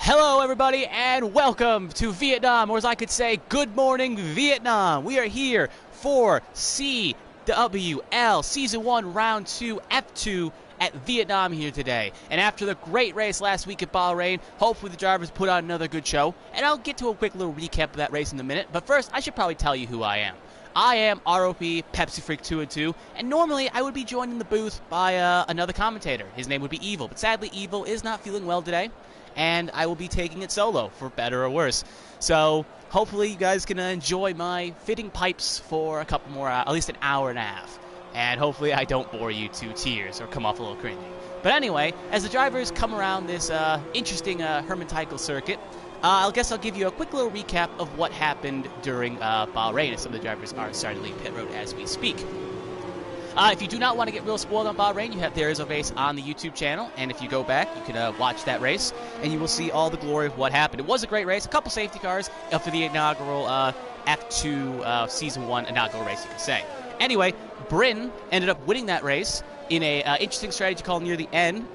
Hello everybody and welcome to Vietnam, or as I could say, good morning Vietnam. We are here for CWL Season 1 Round 2 F2 at Vietnam here today. And after the great race last week at Bahrain, hopefully the drivers put on another good show. And I'll get to a quick little recap of that race in a minute, but first I should probably tell you who I am. I am ROP Pepsi Freak 2-2, and normally I would be joined in the booth by another commentator. His name would be Evil, but sadly Evil is not feeling well today, and I will be taking it solo, for better or worse. So hopefully you guys can enjoy my fitting pipes for a couple more, at least an hour and a half. And hopefully I don't bore you to tears or come off a little cringy. But anyway, as the drivers come around this interesting hermetical circuit, I guess I'll give you a quick little recap of what happened during Bahrain, as some of the drivers are starting to leave pit road as we speak. If you do not want to get real spoiled on Bahrain, there is a race on the YouTube channel, and if you go back, you can watch that race, and you will see all the glory of what happened. It was a great race, a couple safety cars for the inaugural F2 Season 1 inaugural race, you could say. Anyway, Bryn ended up winning that race in a interesting strategy call near the end,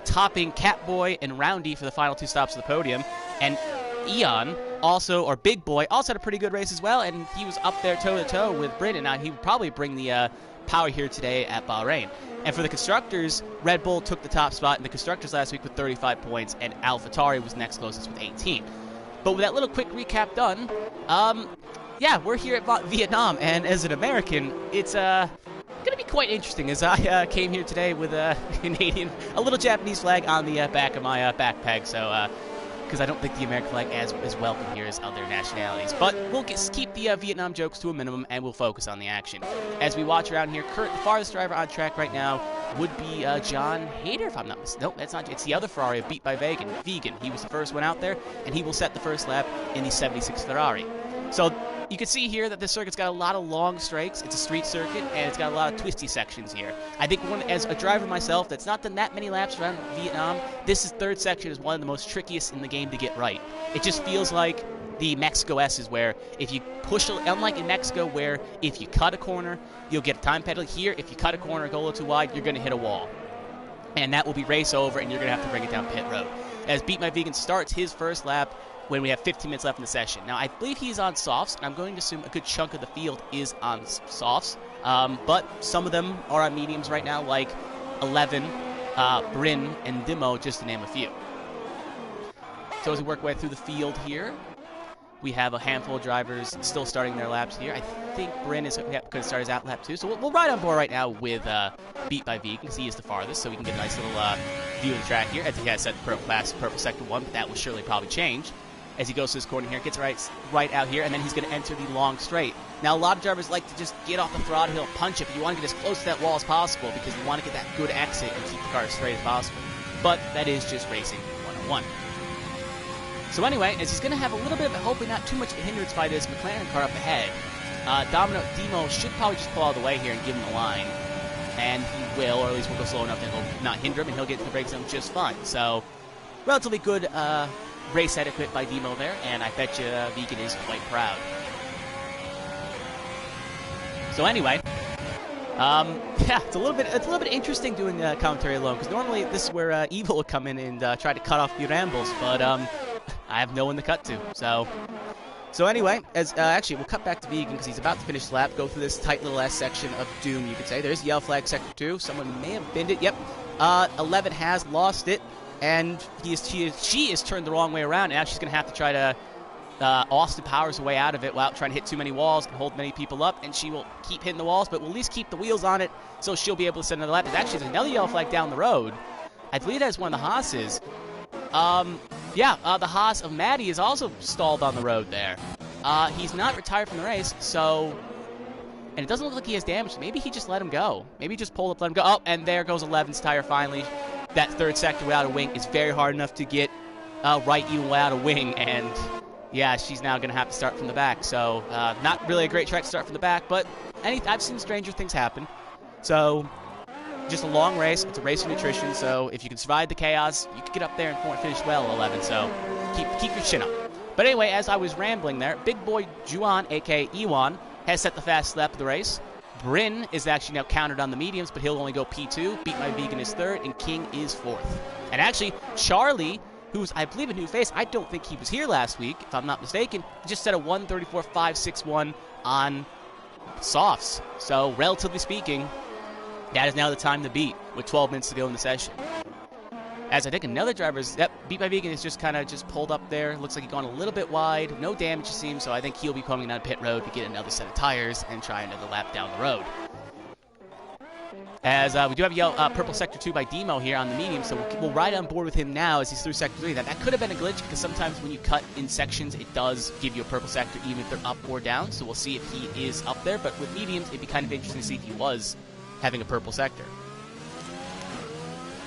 topping Catboy and Roundy for the final two stops of the podium, and Eon also, or Big Boy, also had a pretty good race as well, and he was up there toe-to-toe with Bryn, and now he would probably bring the power here today at Bahrain. And for the constructors, Red Bull took the top spot in the constructors last week with 35 points, and AlphaTauri was next closest with 18. But with that little quick recap done, yeah, we're here at Vietnam, and as an American, it's going to be quite interesting, as I came here today with a little Japanese flag on the back of my backpack, so because I don't think the American flag is welcome here as other nationalities. But we'll keep the Vietnam jokes to a minimum, and we'll focus on the action. As we watch around here, the farthest driver on track right now would be John Hader, if I'm not mistaken. Nope, that's not. It's the other Ferrari, beat by Vegan. He was the first one out there, and he will set the first lap in the 76 Ferrari. So you can see here that this circuit's got a lot of long straights. It's a street circuit, and it's got a lot of twisty sections here. I think as a driver myself that's not done that many laps around Vietnam, this third section is one of the most trickiest in the game to get right. It just feels like the Mexico S is where if you push, unlike in Mexico where if you cut a corner, you'll get a time penalty. Here, if you cut a corner and go a little too wide, you're going to hit a wall. And that will be race over, and you're going to have to bring it down pit road. As Beat My Vegan starts his first lap when we have 15 minutes left in the session. Now, I believe he's on softs, and I'm going to assume a good chunk of the field is on softs, but some of them are on mediums right now, like 11, Bryn, and Dimo, just to name a few. So as we work our way through the field here, we have a handful of drivers still starting their laps here. I think Bryn is going to start his out lap too. So we'll ride on board right now with Beat by Vegan, because he is the farthest, so we can get a nice little view of the track here. As he has set the purple sector 1, but that will surely probably change as he goes to this corner here, gets right out here, and then he's going to enter the long straight. Now, a lot of drivers like to just get off the throttle hill, punch it, but you want to get as close to that wall as possible because you want to get that good exit and keep the car as straight as possible. But that is just racing 101. So anyway, as he's going to have a little bit of, hopefully not too much of a hindrance by this McLaren car up ahead, Demo should probably just pull out of the way here and give him the line. And he will, or at least we'll go slow enough that he'll not hinder him, and he'll get to the brake zone just fine. So, relatively good race etiquette by Demo there, and I bet you Vegan is quite proud. So anyway, yeah, it's a little bit interesting doing commentary alone, because normally this is where Evil would come in and try to cut off the rambles, but I have no one to cut to. So anyway, as actually we'll cut back to Vegan because he's about to finish the lap, go through this tight little S section of doom, you could say. There's yellow flag sector 2. Someone may have binned it. Yep, 11 has lost it. And she is turned the wrong way around, and now she's going to have to try to Austin Powers her way out of it without trying to hit too many walls and hold many people up, and she will keep hitting the walls, but will at least keep the wheels on it, so she'll be able to send another lap. There's another yellow flag down the road. I believe that's one of the Haas's. Yeah, the Haas of Maddie is also stalled on the road there. He's not retired from the race, so... And it doesn't look like he has damage. Maybe he just let him go. Maybe he just pulled up, let him go. Oh, and there goes 11's tire finally. That third sector without a wing is very hard enough to get right even without a wing, and yeah, she's now going to have to start from the back. So not really a great track to start from the back, but I've seen stranger things happen. So just a long race. It's a race of nutrition, so if you can survive the chaos, you can get up there and finish well 11, so keep your chin up. But anyway, as I was rambling there, Big Boy Juan, a.k.a. Ewan, has set the fast lap of the race. Bryn is actually now counted on the mediums, but he'll only go P2. Beat My Vegan is third, and King is fourth. And actually, Charlie who's, I believe, a new face. I don't think he was here last week, if I'm not mistaken. He just set a 1:34.561 on softs. So, relatively speaking, that is now the time to beat with 12 minutes to go in the session. As I think another driver's, Beat by Vegan is just kind of just pulled up there. Looks like he's gone a little bit wide. No damage, it seems, so I think he'll be coming down pit road to get another set of tires and try another lap down the road. As we do have purple sector 2 by Demo here on the medium, so we'll ride on board with him now as he's through sector 3. That could have been a glitch because sometimes when you cut in sections, it does give you a purple sector even if they're up or down. So we'll see if he is up there, but with mediums, it'd be kind of interesting to see if he was having a purple sector.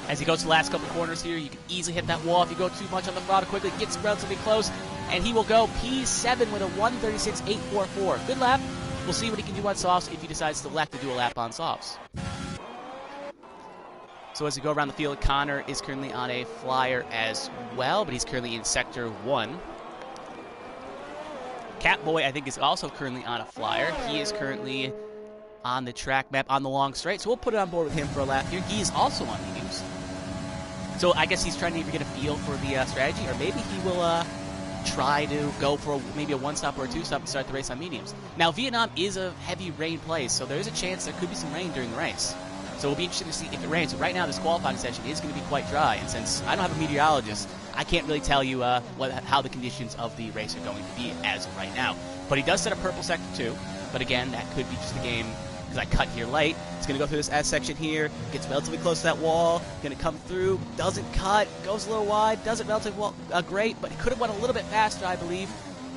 As he goes to the last couple corners here, you can easily hit that wall if you go too much on the throttle quickly. Gets relatively close, and he will go P7 with a 1:36.844. Good lap. We'll see what he can do on softs if he decides to elect to do a lap on softs. So as we go around the field, Connor is currently on a flyer as well, but he's currently in Sector 1. Catboy, I think, is also currently on a flyer. He is currently on the track map on the long straight, so we'll put it on board with him for a lap here. He is also on mediums. So I guess he's trying to either get a feel for the strategy, or maybe he will try to go for maybe a one-stop or a two-stop and start the race on mediums. Now, Vietnam is a heavy rain place, so there is a chance there could be some rain during the race. So we'll be interested to see if it rains. So right now, this qualifying session is going to be quite dry, and since I don't have a meteorologist, I can't really tell you how the conditions of the race are going to be as of right now. But he does set a purple sector 2, but again, that could be just a game because I cut here late. It's going to go through this S section here, gets relatively close to that wall, going to come through, doesn't cut, goes a little wide, does it relatively well, great, but it could have went a little bit faster, I believe.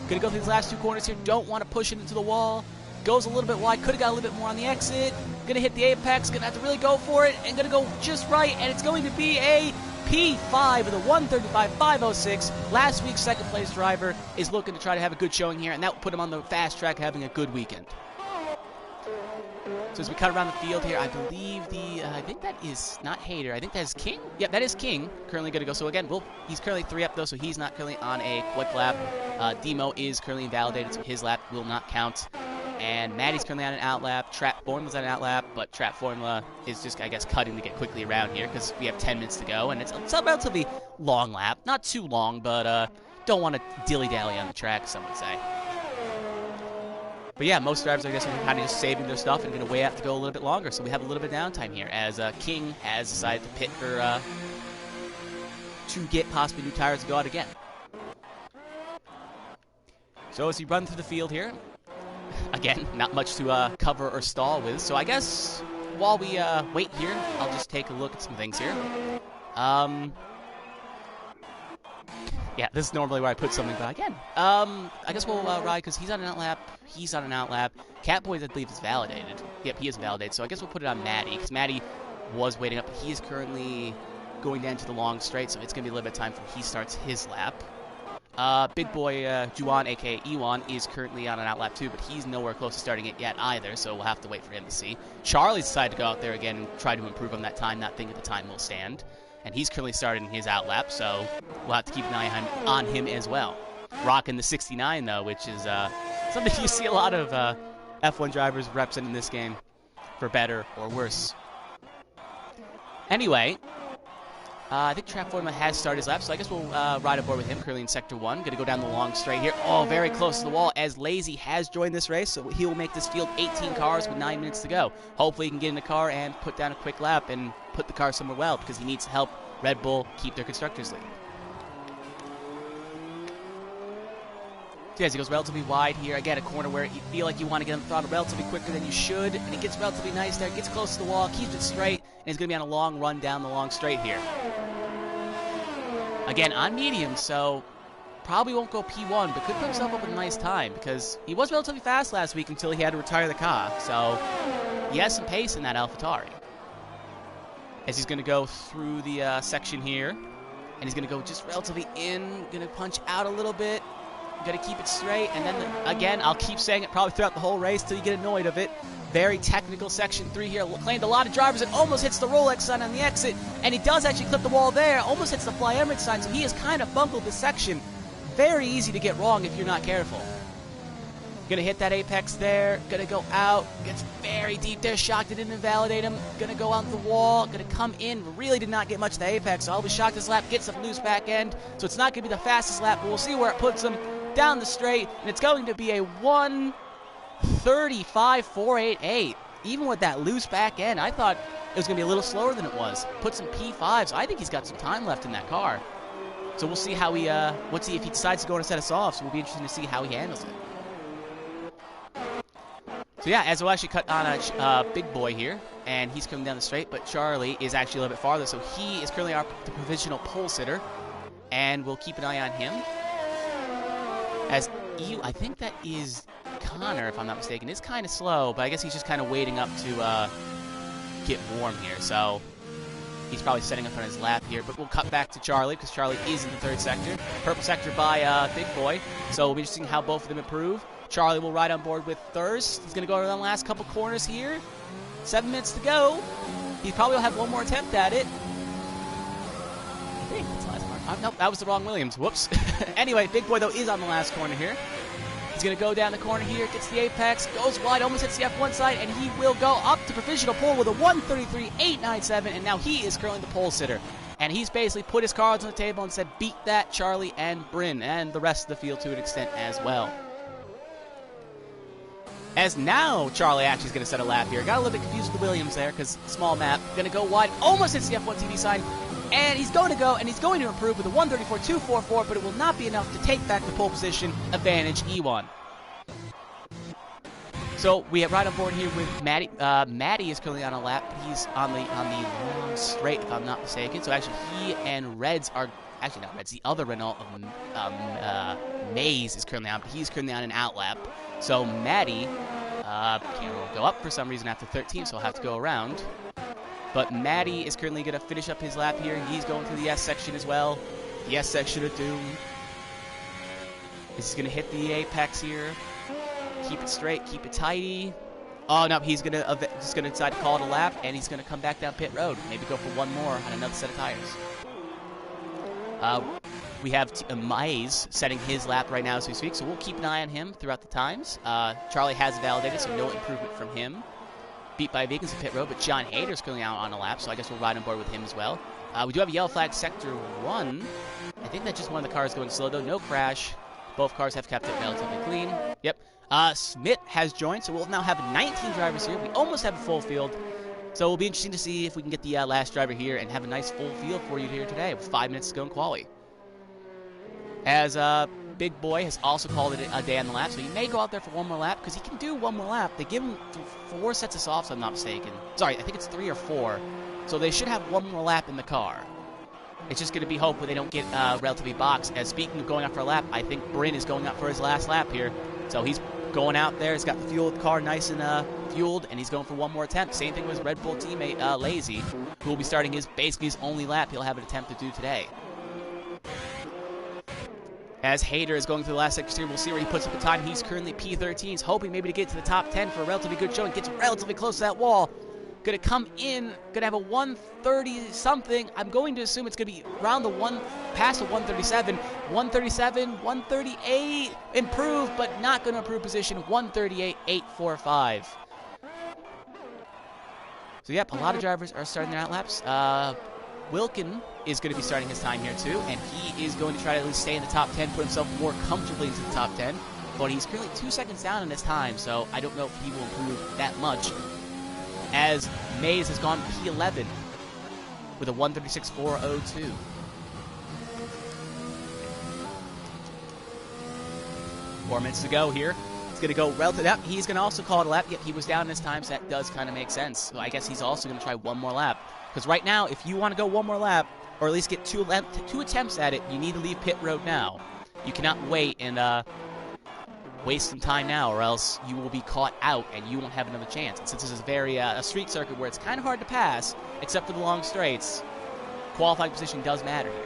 Going to go through these last two corners here, don't want to push it into the wall. Goes a little bit wide, could have got a little bit more on the exit. Gonna hit the apex, gonna have to really go for it, and gonna go just right, and it's going to be a P5 with a 1:35.506. Last week's second place driver is looking to try to have a good showing here, and that will put him on the fast track having a good weekend. So as we cut around the field here, I believe I think that is not Hater, I think that is King. Yep, that is King, currently gonna go. So again, he's currently 3 up though, so he's not currently on a quick lap. Demo is currently invalidated, so his lap will not count. And Maddie's currently on an outlap. Trap Formula's on an outlap, but Trap Formula is just, I guess, cutting to get quickly around here because we have 10 minutes to go, and it's a relatively long lap. Not too long, but don't want to dilly-dally on the track, some would say. But yeah, most drivers, I guess, are kind of just saving their stuff and going to wait out to go a little bit longer, so we have a little bit of downtime here as King has decided to pit for to get possibly new tires to go out again. So as we run through the field here, again, not much to cover or stall with, so I guess while we wait here, I'll just take a look at some things here. Yeah, this is normally where I put something, but again, I guess we'll ride because he's on an outlap, he's on an outlap. Catboy, I believe, is validated. Yep, he is validated, so I guess we'll put it on Maddie because Maddie was waiting up, but he is currently going down to the long straight, so it's going to be a little bit of time before he starts his lap. Big boy Juan, aka Ewan, is currently on an outlap too, but he's nowhere close to starting it yet either, so we'll have to wait for him to see. Charlie's decided to go out there again and try to improve on that time, not thinking the time will stand. And he's currently starting his outlap, so we'll have to keep an eye on him as well. Rocking the 69 though, which is something you see a lot of F1 drivers representing this game, for better or worse. Anyway, I think Trap Formula has started his lap, so I guess we'll ride aboard with him, currently in Sector 1. Going to go down the long straight here. Oh, very close to the wall, as Lazy has joined this race, so he will make this field 18 cars with 9 minutes to go. Hopefully he can get in the car and put down a quick lap and put the car somewhere well, because he needs to help Red Bull keep their Constructors lead. So as he goes relatively wide here, again, a corner where you feel like you want to get on the throttle relatively quicker than you should, and it gets relatively nice there, gets close to the wall, keeps it straight, and he's going to be on a long run down the long straight here. Again, on medium, so probably won't go P1, but could put himself up with a nice time, because he was relatively fast last week until he had to retire the car, so he has some pace in that AlphaTauri. As he's going to go through the section here, and he's going to go just relatively in, going to punch out a little bit, got to keep it straight, and then, again, I'll keep saying it probably throughout the whole race till you get annoyed of it. Very technical Section 3 here. Claimed a lot of drivers and almost hits the Rolex sign on the exit, and he does actually clip the wall there. Almost hits the Fly Emirates sign, so he has kind of bungled this section. Very easy to get wrong if you're not careful. Gonna hit that apex there. Gonna go out. Gets very deep there. Shocked it didn't invalidate him. Gonna go out the wall. Gonna come in. Really did not get much of the apex. So I'll be shocked this lap. Gets some loose back end. So it's not gonna be the fastest lap, but we'll see where it puts him down the straight. And it's going to be a 1:35.488. Even with that loose back end, I thought it was gonna be a little slower than it was. Put some P5s. I think he's got some time left in that car. So we'll see how he, let's see if he decides to go on a set of softs. We'll be interested to see how he handles it. So yeah, as we'll actually cut on a big boy here, and he's coming down the straight, but Charlie is actually a little bit farther, so he is currently the provisional pole sitter, and we'll keep an eye on him. As I think that is Connor, if I'm not mistaken, is kind of slow, but I guess he's just kind of waiting up to get warm here, so he's probably setting up on his lap here, but we'll cut back to Charlie, because Charlie is in the third sector. Purple sector by Big Boy, so we'll be interesting how both of them improve. Charlie will ride on board with Thirst. He's going to go around the last couple corners here. 7 minutes to go. He probably will have one more attempt at it. I think that's the last part. Nope, that was the wrong Williams. Whoops. Anyway, Big Boy, though, is on the last corner here. He's going to go down the corner here, gets the apex, goes wide, almost hits the F1 side, and he will go up to provisional pole with a 1:33.897, and now he is currently the pole sitter. And he's basically put his cards on the table and said, beat that, Charlie and Bryn, and the rest of the field to an extent as well. As now, Charlie actually is going to set a lap here. Got a little bit confused with the Williams there because small map. Going to go wide, almost hits the F1 TV sign. And he's going to go, and he's going to improve with a 1:34.244, but it will not be enough to take back the pole position advantage E1. So we have right on board here with Matty. Matty is currently on a lap. He's on the long straight, if I'm not mistaken. So actually, he and Reds are... Actually, not Reds. The other Renault of Maze is currently on, but he's currently on an out lap. So Matty can't go up for some reason after 13, so he'll have to go around. But Matty is currently going to finish up his lap here. He's going through the S section as well. The S section of doom. This is going to hit the apex here. Keep it straight, keep it tidy. Oh, no, he's just going to decide to call it a lap, and he's going to come back down pit road. Maybe go for one more on another set of tires. We have Maze setting his lap right now as we speak, so we'll keep an eye on him throughout the times. Charlie has validated, so no improvement from him. Beat by Vegans in pit road, but John Hader's currently out on a lap, so I guess we'll ride on board with him as well. We do have a yellow flag sector 1. I think that's just one of the cars going slow, though. No crash. Both cars have kept it relatively clean. Yep. Smith has joined, so we'll now have 19 drivers here. We almost have a full field. So it'll be interesting to see if we can get the last driver here and have a nice full field for you here today with 5 minutes to go in quali. As Big Boy has also called it a day on the lap, so he may go out there for one more lap because he can do one more lap. They give him 4 sets of softs, if I'm not mistaken. Sorry, I think it's 3 or 4. So they should have one more lap in the car. It's just going to be hopefully they don't get relatively boxed. As speaking of going out for a lap, I think Bryn is going out for his last lap here. So he's going out there. He's got the fuel car nice and fueled, and he's going for one more attempt. Same thing with Red Bull teammate Lazy, who will be starting basically his only lap he'll have an attempt to do today. As Hader is going through the last section, we'll see where he puts up the time. He's currently P13. He's hoping maybe to get to the top 10 for a relatively good showing. Gets relatively close to that wall. Going to come in, going to have a 130 something. I'm going to assume it's going to be around the past the 137. 137, 138, improve, but not going to improve position. 138.845. So yep, a lot of drivers are starting their out laps. Wilkin is going to be starting his time here too, and he is going to try to at least stay in the top 10, put himself more comfortably into the top 10. But he's currently 2 seconds down in his time, so I don't know if he will improve that much. As Mays has gone P11 with a 136.402. Four minutes to go here. He's going to go relative. Yep, he's going to also call it a lap. Yep, he was down this time, so that does kind of make sense. So I guess he's also going to try one more lap. Because right now, if you want to go one more lap, or at least get two attempts at it, you need to leave pit road now. You cannot wait and waste some time now, or else you will be caught out and you won't have another chance. And since this is a street circuit where it's kind of hard to pass, except for the long straights, qualifying position does matter here.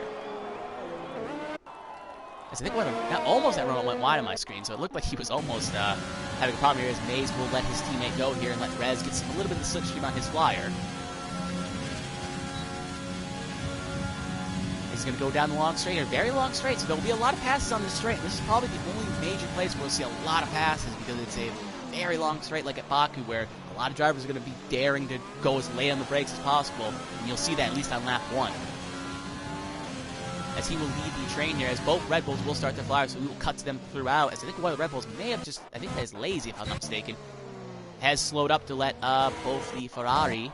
As I think almost that Renault went wide on my screen, so it looked like he was almost having a problem here. As Mays will let his teammate go here and let Rez get a little bit of the slipstream on his flyer. He's going to go down the long straight here. Very long straight, so there will be a lot of passes on this straight. This is probably the only major place where we'll see a lot of passes because it's a very long straight like at Baku where a lot of drivers are going to be daring to go as late on the brakes as possible. And you'll see that at least on lap 1. As he will lead the train here, as both Red Bulls will start to fly, so we will cut to them throughout. As I think one of the Red Bulls may have just, I think that is Lazy if I'm not mistaken, has slowed up to let both the Ferrari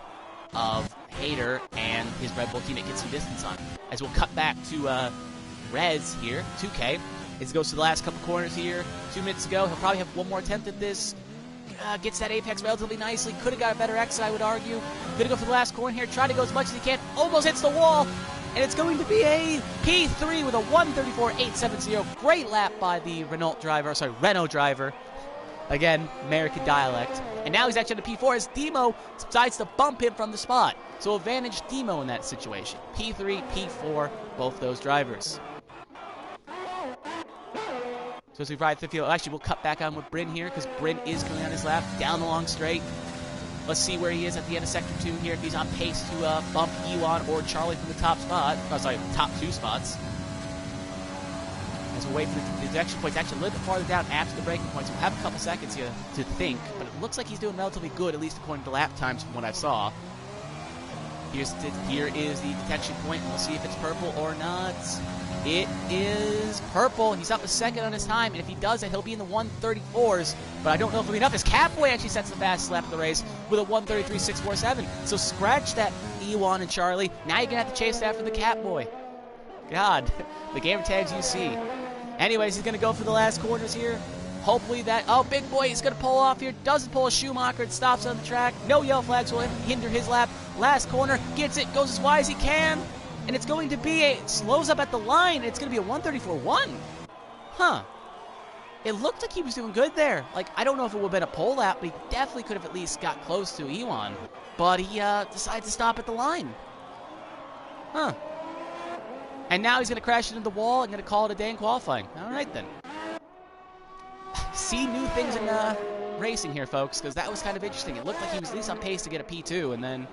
of Hayter and his Red Bull teammate get some distance on. As we'll cut back to Rez here, 2K. As he goes to the last couple corners here, 2 minutes ago. He'll probably have one more attempt at this. Gets that apex relatively nicely. Could have got a better exit, I would argue. Gonna go for the last corner here. Try to go as much as he can. Almost hits the wall. And it's going to be a P3 with a 1:34.870. Great lap by the Renault driver. Again, American dialect. And now he's actually on the P4 as Demo decides to bump him from the spot. So advantage Demo in that situation. P3, P4, both those drivers. So as we ride through the field, actually we'll cut back on with Bryn here because Bryn is coming on his lap down the long straight. Let's see where he is at the end of Sector 2 here, if he's on pace to bump Ewan or Charlie from the top spot. Oh, sorry, top 2 spots. As we wait for the ejection points, actually a little bit farther down after the braking points. We'll have a couple seconds here to think, but it looks like he's doing relatively good, at least according to lap times from what I saw. Here is the detection point, and we'll see if it's purple or not. It is purple. He's up a second on his time, and if he does it, he'll be in the 1:34s. But I don't know if it'll be enough, as Catboy actually sets the fastest lap of the race with a 1:33.647. So scratch that, Ewan and Charlie. Now you're going to have to chase after the Catboy. God, the gamer tags you see. Anyways, he's going to go for the last corners here. Hopefully that... Oh, Big Boy, he's going to pull off here. Doesn't pull a Schumacher. It stops on the track. No yellow flags will hinder his lap. Last corner. Gets it. Goes as wide as he can. And it's going to be a... Slows up at the line. It's going to be a 1:34.1. Huh. It looked like he was doing good there. Like, I don't know if it would have been a pole lap, but he definitely could have at least got close to Ewan. But he decided to stop at the line. Huh. And now he's going to crash into the wall and going to call it a day in qualifying. All right, then. See new things in racing here, folks, because that was kind of interesting. It looked like he was at least on pace to get a P2 and then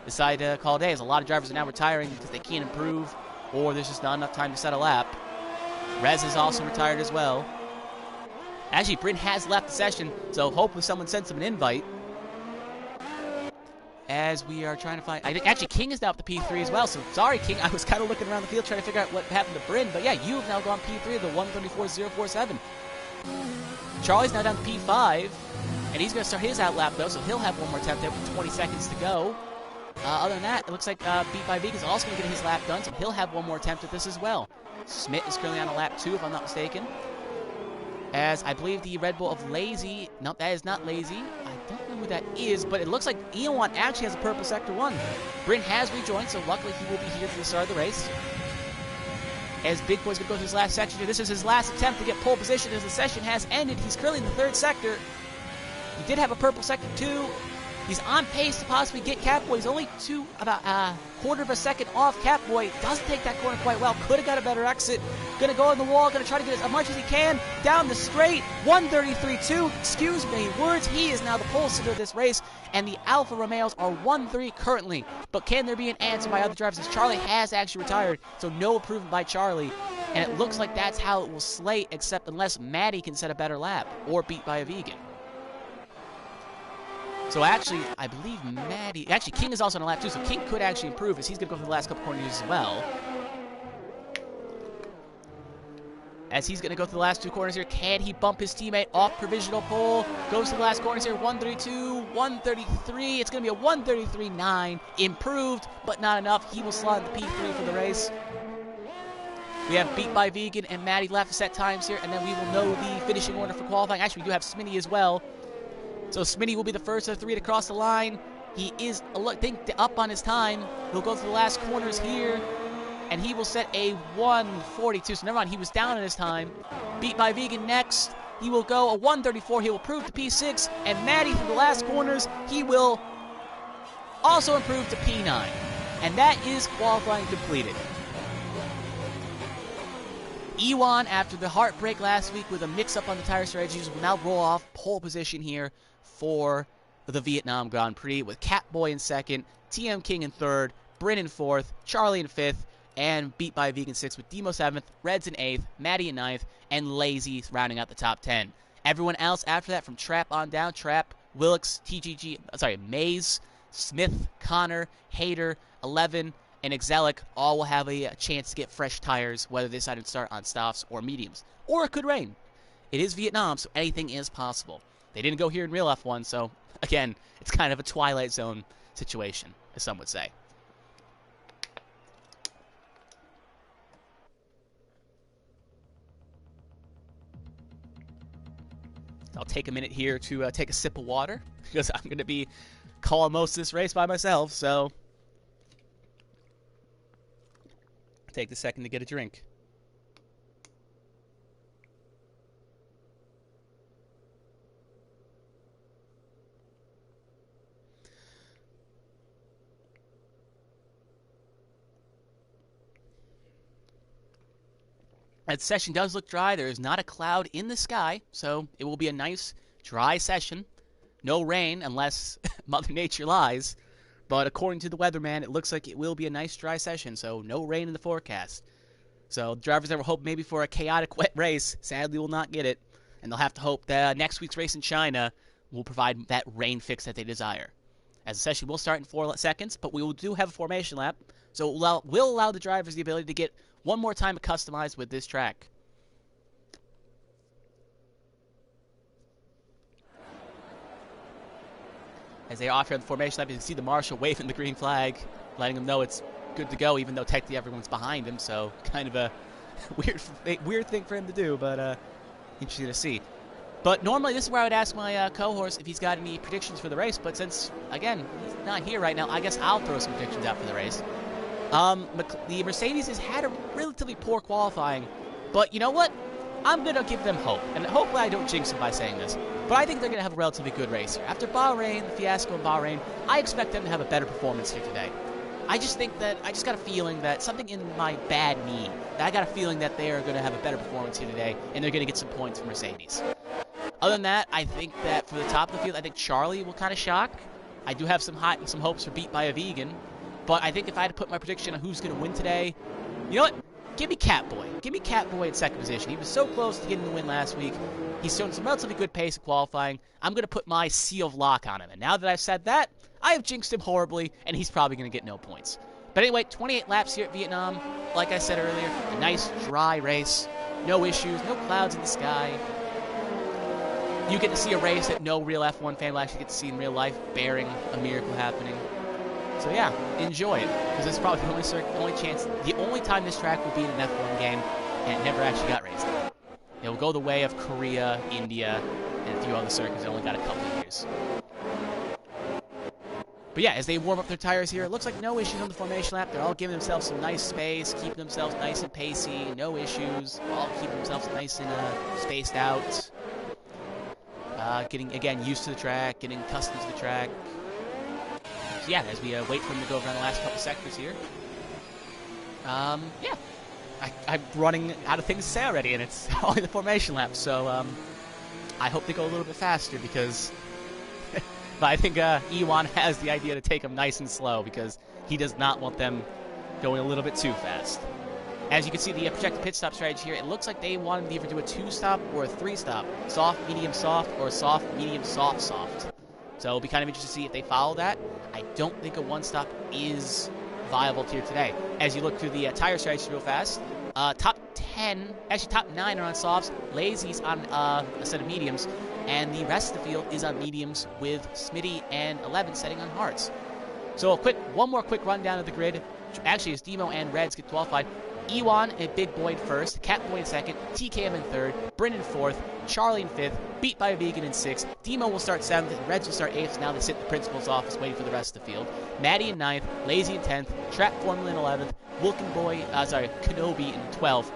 decided to call it a day. As a lot of drivers are now retiring because they can't improve or there's just not enough time to set a lap. Rez is also retired as well. Actually, Bryn has left the session, so hopefully someone sends him an invite. As we are trying to find... Actually, King is now up to P3 as well, so sorry, King. I was kind of looking around the field trying to figure out what happened to Bryn, but yeah, you have now gone P3 of the 1:34.047. Charlie's now down to P5, and he's going to start his out lap, though, so he'll have one more attempt there with 20 seconds to go. Other than that, it looks like B5 is also going to get his lap done, so he'll have one more attempt at this as well. Smith is currently on a lap 2, if I'm not mistaken. As I believe the Red Bull of Lazy... No, that is not Lazy. I don't know who that is, but it looks like Ewan actually has a purple Sector 1. Bryn has rejoined, so luckily he will be here for the start of the race. As Big Boy's going to go to his last section here. This is his last attempt to get pole position as the session has ended. He's currently in the 3rd sector. He did have a purple Sector 2. He's on pace to possibly get Catboy. He's only about a quarter of a second off Catboy. Doesn't take that corner quite well. Could have got a better exit. Gonna go on the wall. Gonna try to get as much as he can. Down the straight. 1:33.2. Excuse me words. He is now the pole sitter of this race. And the Alfa Romeos are 1-3 currently. But can there be an answer by other drivers? As Charlie has actually retired. So no improvement by Charlie. And it looks like that's how it will slate, except unless Maddie can set a better lap. Or beat by a vegan. So actually, I believe Maddie... Actually, King is also on a lap 2, so King could actually improve as he's going to go for the last couple corners as well. As he's going to go through the last 2 corners here. Can he bump his teammate off provisional pole? Goes to the last corners here. 1:32, 1:33. It's going to be a 1:33.9. Improved, but not enough. He will slot into P3 for the race. We have Beat by Vegan and Maddie left to set times here, and then we will know the finishing order for qualifying. Actually, we do have Smitty as well. So Smitty will be the first of 3 to cross the line. He is, I think, up on his time. He'll go through the last corners here, and he will set a 1:42. So never mind, he was down in his time. Beat by Vegan next. He will go a 1:34. He will improve to P6. And Maddie through the last corners, he will also improve to P9. And that is qualifying completed. Ewan, after the heartbreak last week with a mix-up on the tire strategies, will now roll off pole position here for the Vietnam Grand Prix with Catboy in 2nd, TM King in 3rd, Bryn in 4th, Charlie in 5th, and beat by a Vegan 6 with Demo 7th, Reds in 8th, Maddie in 9th, and Lazy rounding out the top 10. Everyone else after that from Trap on down, Trap, Willix, Maze, Smith, Connor, Hater, 11, and Exelic all will have a chance to get fresh tires, whether they decide to start on softs or mediums. Or it could rain. It is Vietnam, so anything is possible. They didn't go here in real F1, so, again, it's kind of a Twilight Zone situation, as some would say. I'll take a minute here to take a sip of water, because I'm going to be calling most of this race by myself, so take the second to get a drink. That session does look dry. There is not a cloud in the sky, so it will be a nice, dry session. No rain, unless Mother Nature lies. But according to the weatherman, it looks like it will be a nice, dry session, so no rain in the forecast. So drivers that were hoping maybe for a chaotic, wet race, sadly will not get it. And they'll have to hope that next week's race in China will provide that rain fix that they desire. As the session will start in 4 seconds, but we do have a formation lap, so it will allow the drivers the ability to get one more time customized with this track. As they offer the formation lap, you can see the marshal waving the green flag, letting them know it's good to go, even though technically everyone's behind him, so kind of a weird thing for him to do, but interesting to see. But normally this is where I would ask my co-horse if he's got any predictions for the race, but since, again, he's not here right now, I guess I'll throw some predictions out for the race. The Mercedes has had a relatively poor qualifying, but you know what? I'm going to give them hope, and hopefully I don't jinx them by saying this, but I think they're going to have a relatively good race here. After Bahrain, the fiasco in Bahrain, I expect them to have a better performance here today. I just got a feeling that something in my bad knee, I got a feeling that they are going to have a better performance here today, and they're going to get some points from Mercedes. Other than that, I think that for the top of the field, I think Charlie will kind of shock. I do have some hopes for beat by a vegan. But I think if I had to put my prediction on who's going to win today, you know what? Give me Catboy. Give me Catboy in second position. He was so close to getting the win last week. He's shown some relatively good pace in qualifying. I'm going to put my seal of lock on him. And now that I've said that, I have jinxed him horribly, and he's probably going to get no points. But anyway, 28 laps here at Vietnam. Like I said earlier, a nice, dry race. No issues, no clouds in the sky. You get to see a race that no real F1 fan will actually get to see in real life, bearing a miracle happening. So yeah, enjoy it, because it's probably the only time this track will be in an F1 game, and it never actually got raced. It will go the way of Korea, India, and a few other circuits that only got a couple of years. But yeah, as they warm up their tires here, it looks like no issues on the formation lap. They're all giving themselves some nice space, keeping themselves nice and pacey, no issues, all keeping themselves nice and spaced out. Getting, again, used to the track, getting accustomed to the track. So yeah, as we wait for him to go around the last couple sectors here. Yeah, I'm running out of things to say already, and it's only the formation lap, so I hope they go a little bit faster, because but I think Ewan has the idea to take them nice and slow, because he does not want them going a little bit too fast. As you can see, the projected pit stop strategy here, it looks like they wanted to either do a 2-stop or a 3-stop. Soft, medium, soft, or soft, medium, soft, soft. So it'll be kind of interesting to see if they follow that. I don't think a 1-stop is viable here today. As you look through the tire strategy real fast, top 9 are on softs, Lazy's on a set of mediums, and the rest of the field is on mediums with Smitty and 11 setting on hards. So one more quick rundown of the grid. Actually, as Demo and Reds get qualified, Ewan and Big Boy in first, Catboy in second, TKM in third, Bryn in fourth, Charlie in fifth, beat by a vegan in sixth, Demo will start seventh, and Reds will start eighth. Now they sit in the principal's office waiting for the rest of the field. Maddie in ninth, Lazy in 10th, Trap Formula in 11th, Kenobi in 12th,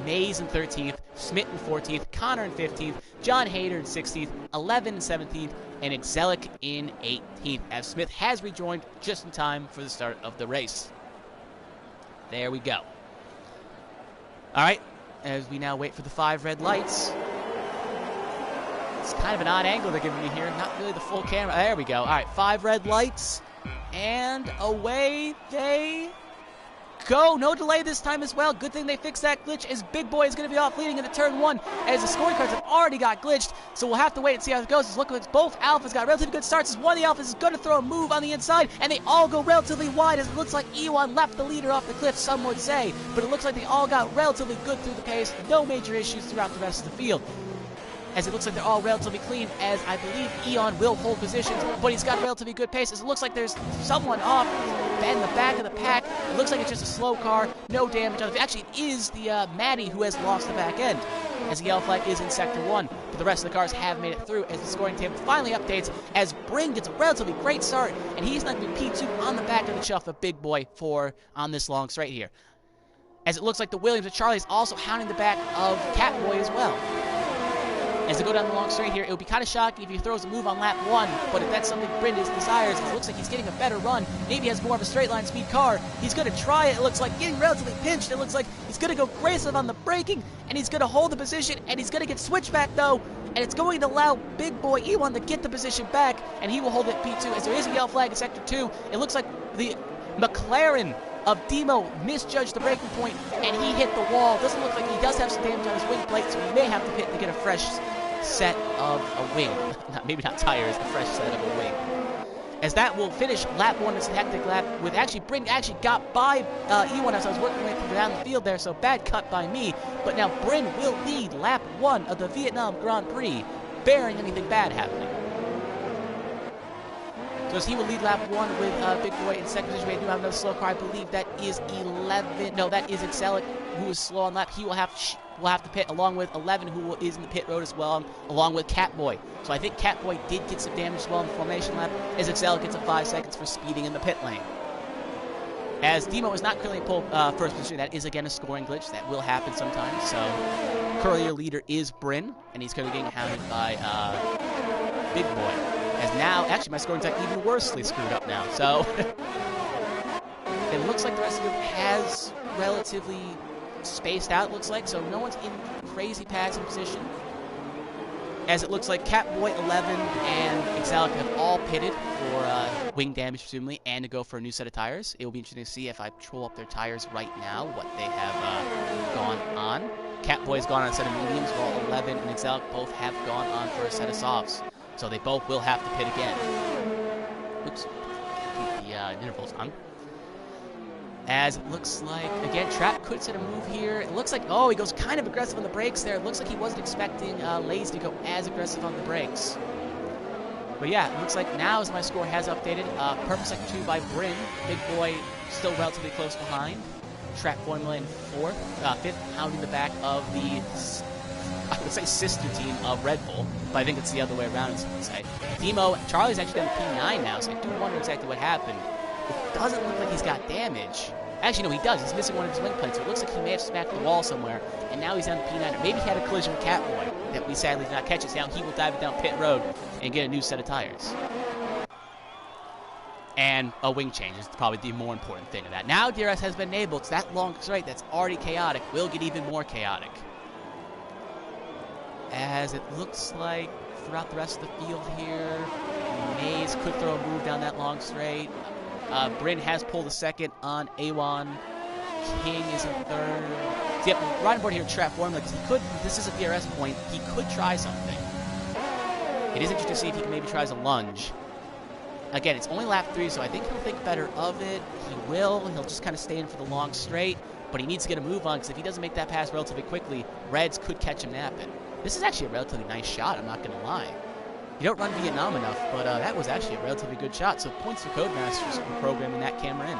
Maze in 13th, Smith in 14th, Connor in 15th, John Hader in 16th, 11 in 17th, and Exelic in 18th, as Smith has rejoined just in time for the start of the race. There we go. All right, as we now wait for the 5 red lights. It's kind of an odd angle they're giving me here. Not really the full camera. There we go. All right, 5 red lights. And away they go. No delay this time as well. Good thing they fixed that glitch, as Big Boy is going to be off leading into turn 1, as the scoring cards have already got glitched. So we'll have to wait and see how it goes. Look, both Alphas got relatively good starts, as one of the Alphas is going to throw a move on the inside, and they all go relatively wide, as it looks like Ewan left the leader off the cliff, some would say. But it looks like they all got relatively good through the pace. No major issues throughout the rest of the field, as it looks like they're all relatively clean, as I believe Eon will hold positions, but he's got a relatively good pace, as it looks like there's someone off in the back of the pack. It looks like it's just a slow car, no damage on it. Actually, it is the Maddie who has lost the back end, as the yellow flag is in Sector 1, but the rest of the cars have made it through, as the scoring table finally updates, as Bring gets a relatively great start, and he's not going to be P2 on the back of the shelf of Big Boy on this long straight here. As it looks like the Williams of Charlie is also hounding the back of Catboy as well. As they go down the long straight here, it would be kind of shocking if he throws a move on lap 1, but if that's something Brendan desires, it looks like he's getting a better run. Maybe he has more of a straight line speed car. He's going to try it. It looks like getting relatively pinched. It looks like he's going to go aggressive on the braking, and he's going to hold the position, and he's going to get switched back though, and it's going to allow Big Boy Ewan to get the position back, and he will hold it P2, as there is a yellow flag in Sector 2. It looks like the McLaren of Demo misjudged the braking point, and he hit the wall. Doesn't look like he does have some damage on his wing plate, so he may have to pit to get a fresh set of a wing. Maybe not tires, a fresh set of a wing. As that will finish lap 1. It's a hectic lap with Bryn actually got by Ewan as I was working my way down the field there, so bad cut by me. But now Bryn will lead lap 1 of the Vietnam Grand Prix, bearing anything bad happening. So as he will lead lap 1 with Big Boy in second position. We do have another slow car. I believe that is 11. No, that is Excelic, who is slow on lap. He will have to pit along with 11, who is in the pit road as well, along with Catboy. So I think Catboy did get some damage as well in the formation lap, as Excelic gets a 5 seconds for speeding in the pit lane. As Demo is not currently in first position, that is again a scoring glitch. That will happen sometimes. So currently your leader is Bryn, and he's currently getting hounded by Big Boy. As now, actually my scoring's like even worsely screwed up now. So it looks like the rest of it has relatively spaced out, looks like, so no one's in crazy passing position. As it looks like Catboy 11 and Excelic have all pitted for wing damage, presumably, and to go for a new set of tires. It will be interesting to see if I troll up their tires right now, what they have gone on. Catboy has gone on a set of mediums, while 11 and Excelic both have gone on for a set of softs. So they both will have to pit again. Oops. Keep the intervals on. As it looks like, again, Trap could set a move here. It looks like, oh, he goes kind of aggressive on the brakes there. It looks like he wasn't expecting Lazy to go as aggressive on the brakes. But yeah, it looks like now as my score has updated, Purple Sector 2 by Bryn. Big Boy still relatively close behind. Trap Formula in 5th, hounding the back of the, I would say, sister team of Red Bull, but I think it's the other way around, as you would say. Demo, Charlie's actually down to P9 now, so I do wonder exactly what happened. It doesn't look like he's got damage. Actually, no, he does. He's missing one of his wing plates, so it looks like he may have smacked the wall somewhere, and now he's down to P9. Or maybe he had a collision with Catboy that we sadly did not catch. So now he will dive it down pit road and get a new set of tires. And a wing change is probably the more important thing of that. Now DRS has been enabled, so that long straight that's already chaotic will get even more chaotic. As it looks like throughout the rest of the field here, Maze could throw a move down that long straight. Bryn has pulled a second on Awan. King is in third. So yep, riding board here, Trap Formula, because he could, this is a DRS point, he could try something. It is interesting to see if he can maybe tries a lunge. Again, it's only lap 3, so I think he'll think better of it. He will. He'll just kind of stay in for the long straight, but he needs to get a move on, because if he doesn't make that pass relatively quickly, Reds could catch him napping. This is actually a relatively nice shot, I'm not going to lie. You don't run Vietnam enough, but that was actually a relatively good shot, so points for Codemasters for programming that camera in.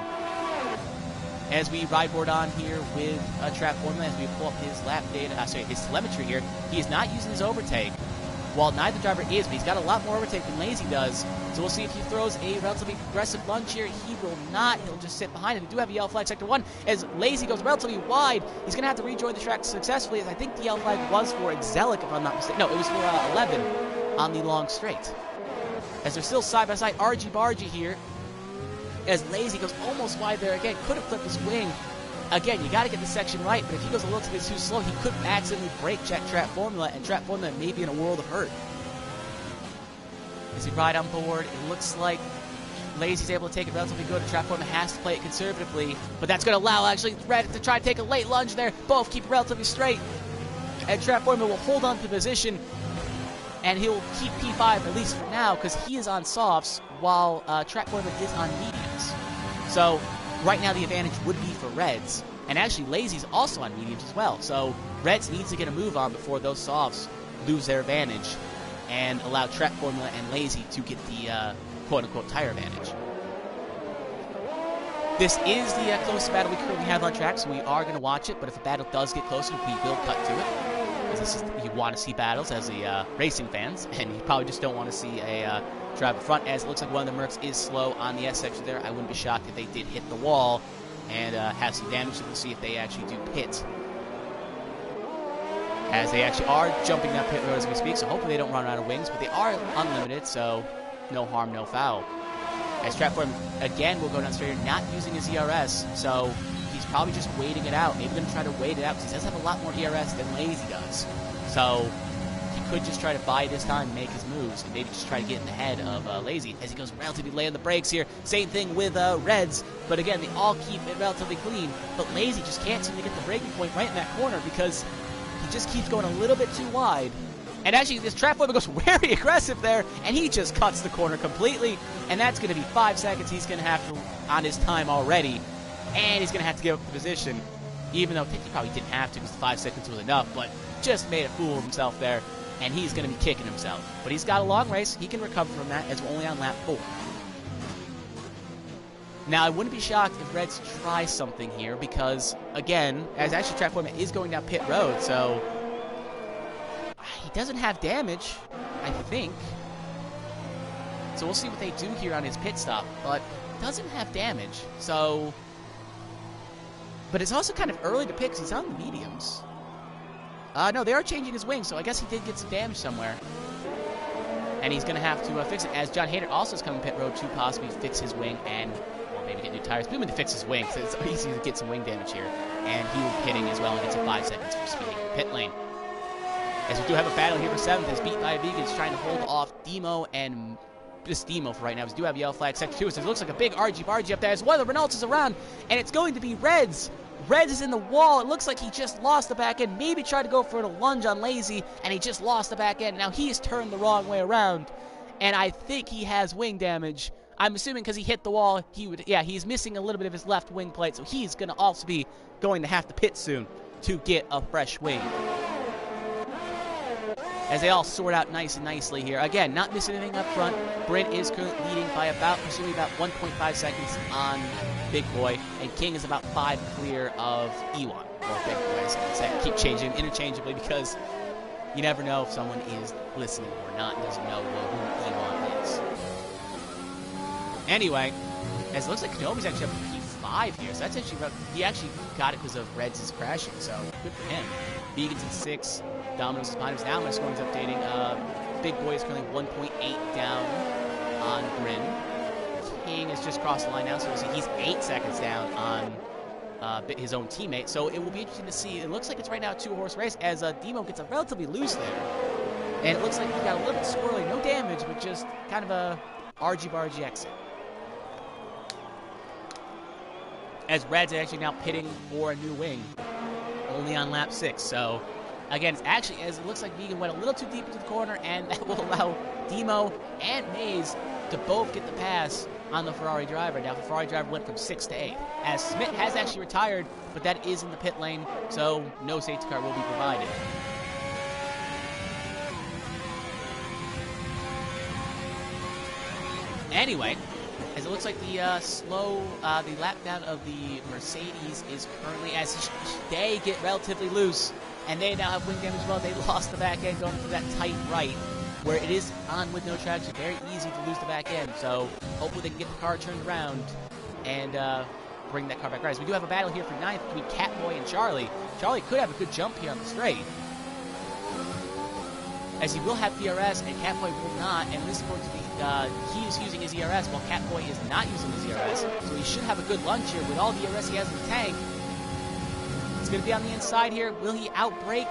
As we ride board on here with Trap Formula, as we pull up his lap data, his telemetry here, he is not using his overtake. While neither driver is, but he's got a lot more overtake than Lazy does. So we'll see if he throws a relatively aggressive lunge here. He will not. He'll just sit behind him. We do have a yellow flag Sector 1. As Lazy goes relatively wide, he's going to have to rejoin the track successfully, as I think the yellow flag was for Excelic, if I'm not mistaken. No, it was for 11 on the long straight. As they're still side-by-side, argy-bargy here. As Lazy goes almost wide there again. Could have flipped his wing. Again, you got to get the section right, but if he goes a little bit too slow, he could accidentally break Trap Formula, and Trap Formula may be in a world of hurt. As we ride on board, it looks like Lazy's able to take it relatively good. Trapformer has to play it conservatively, but that's going to allow actually Red to try to take a late lunge there. Both keep it relatively straight, and Trapformer will hold on to the position, and he'll keep P5 at least for now because he is on softs while Trapformer is on mediums. So right now the advantage would be for Reds, and actually Lazy's also on mediums as well. So Reds needs to get a move on before those softs lose their advantage and allow Trapformer and Lazy to get the quote-unquote tire advantage. This is the closest battle we currently have on track, so we are going to watch it, but if the battle does get closer, we will cut to it. Because this is, you want to see battles as the racing fans, and you probably just don't want to see a drive up front, as it looks like one of the Mercs is slow on the S section there. I wouldn't be shocked if they did hit the wall and have some damage, so we'll see if they actually do pit. As they actually are jumping that pit road as we speak, so hopefully they don't run out of wings, but they are unlimited, so no harm, no foul. As Trapform, again, will go down straight here, not using his ERS, so he's probably just waiting it out. Maybe going to try to wait it out, because he does have a lot more ERS than Lazy does. So he could just try to bide his time and make his moves, and maybe just try to get in the head of Lazy, as he goes relatively late on the brakes here. Same thing with Reds, but again, they all keep it relatively clean, but Lazy just can't seem to get the braking point right in that corner, because he just keeps going a little bit too wide. And actually, this Trapformer goes very aggressive there, and he just cuts the corner completely. And that's going to be 5 seconds he's going to have to on his time already. And he's going to have to give up the position, even though he probably didn't have to because 5 seconds was enough, but just made a fool of himself there. And he's going to be kicking himself. But he's got a long race. He can recover from that, as we're only on lap 4. Now, I wouldn't be shocked if Reds try something here because, again, as actually Trapformer is going down pit road, so he doesn't have damage, I think. So we'll see what they do here on his pit stop, but doesn't have damage, so... But it's also kind of early to pick because he's on the mediums. No, they are changing his wings, so I guess he did get some damage somewhere. And he's going to have to fix it, as John Hader also is coming pit road to possibly fix his wing and... maybe get new tires. Moving to fix his wing, so it's easy to get some wing damage here. And he will be pitting as well and gets a 5 seconds for speeding the pit lane. As we do have a battle here for 7th, as Beat by Vegan is trying to hold off Demo and just Demo for right now. We do have yellow flag sector 2, so it looks like a big RG-bargy up there as one of the Renaults is around, and it's going to be Reds. Reds is in the wall. It looks like he just lost the back end. Maybe tried to go for a lunge on Lazy, and he just lost the back end. Now he's turned the wrong way around, and I think he has wing damage. I'm assuming because he hit the wall, he's missing a little bit of his left wing plate, so he's going to also be going to have to pit soon to get a fresh wing. As they all sort out nice and nicely here. Again, not missing anything up front. Brent is currently leading by presumably about 1.5 seconds on Big Boy, and King is about 5 clear of Ewan, or Big Boy, as I said. Keep changing interchangeably because you never know if someone is listening or not and doesn't know who Ewan is. Anyway, as it looks like Kenobi's actually up to P5 here, so that's actually he actually got it because of Reds' crashing, so good for him. Vegan's at 6, Domino's is behind him. Now my scoring's updating. Big Boy is currently 1.8 down on Grin. King has just crossed the line now, so we'll see he's 8 seconds down on his own teammate, so it will be interesting to see. It looks like it's right now a 2-horse race as Demo gets a relatively loose there. And it looks like he got a little bit swirly, no damage, but just kind of a argy-bargy exit. As Reds are actually now pitting for a new wing, only on lap 6. So, again, it's actually, as it looks like Vegan went a little too deep into the corner, and that will allow Demo and Maze to both get the pass on the Ferrari driver. Now, the Ferrari driver went from 6th to 8th. As Smith has actually retired, but that is in the pit lane, so no safety car will be provided. Anyway, as it looks like the the lap down of the Mercedes is currently, as they get relatively loose, and they now have wing damage as well. They lost the back end going through that tight right, where it is on with no traction. Very easy to lose the back end, so hopefully they can get the car turned around and bring that car back right. So we do have a battle here for 9th between Catboy and Charlie. Charlie could have a good jump here on the straight, as he will have DRS and Catboy will not, and this is going to be, he is using his ERS while Catboy is not using his ERS, so he should have a good lunge here with all the ERS he has in the tank. It's going to be on the inside here. Will he outbrake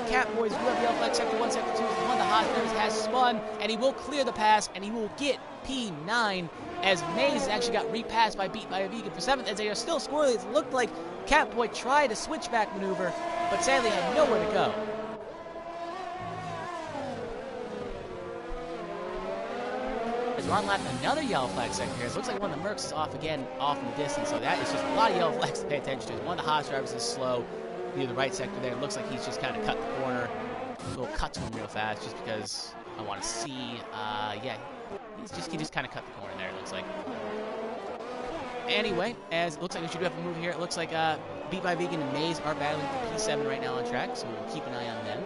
Catboy's? Will have the flag sector 1, sector 2, one of the hot drivers has spun, and he will clear the pass, and he will get P9, as Maze actually got repassed by Beat by a Vegan for 7th, as they are still scoreless. It looked like Catboy tried a switchback maneuver, but sadly had nowhere to go. As we're on lap, another yellow flag sector here. It looks like one of the Mercs is off again, off in the distance, so that is just a lot of yellow flags to pay attention to. One of the Haas drivers is slow near the right sector there. It looks like he's just kind of cut the corner. So we'll cut to him real fast just because I want to see. Yeah, he just kind of cut the corner there, it looks like. Anyway, as it looks like we should have a move here. It looks like Beat by Vegan and Maze are battling for P7 right now on track, so we'll keep an eye on them.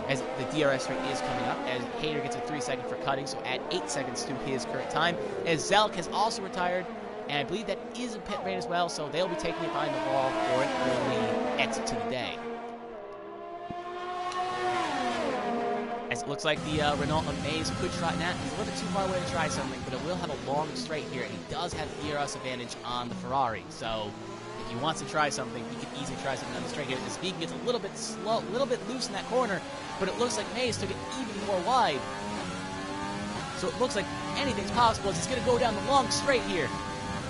As the DRS rate is coming up, as Hater gets a 3 second for cutting, so add 8 seconds to his current time. As Zelk has also retired, and I believe that is a pit rain as well, so they'll be taking it behind the wall for an early exit to the day. As it looks like the Renault of Maze could try that. He's a little bit too far away to try something, but it will have a long straight here, and he does have the DRS advantage on the Ferrari. So if he wants to try something, he can easily try something on the straight here. As Vegan gets a little bit slow, a little bit loose in that corner, but it looks like Maze took it even more wide. So it looks like anything's possible as he's going to go down the long straight here.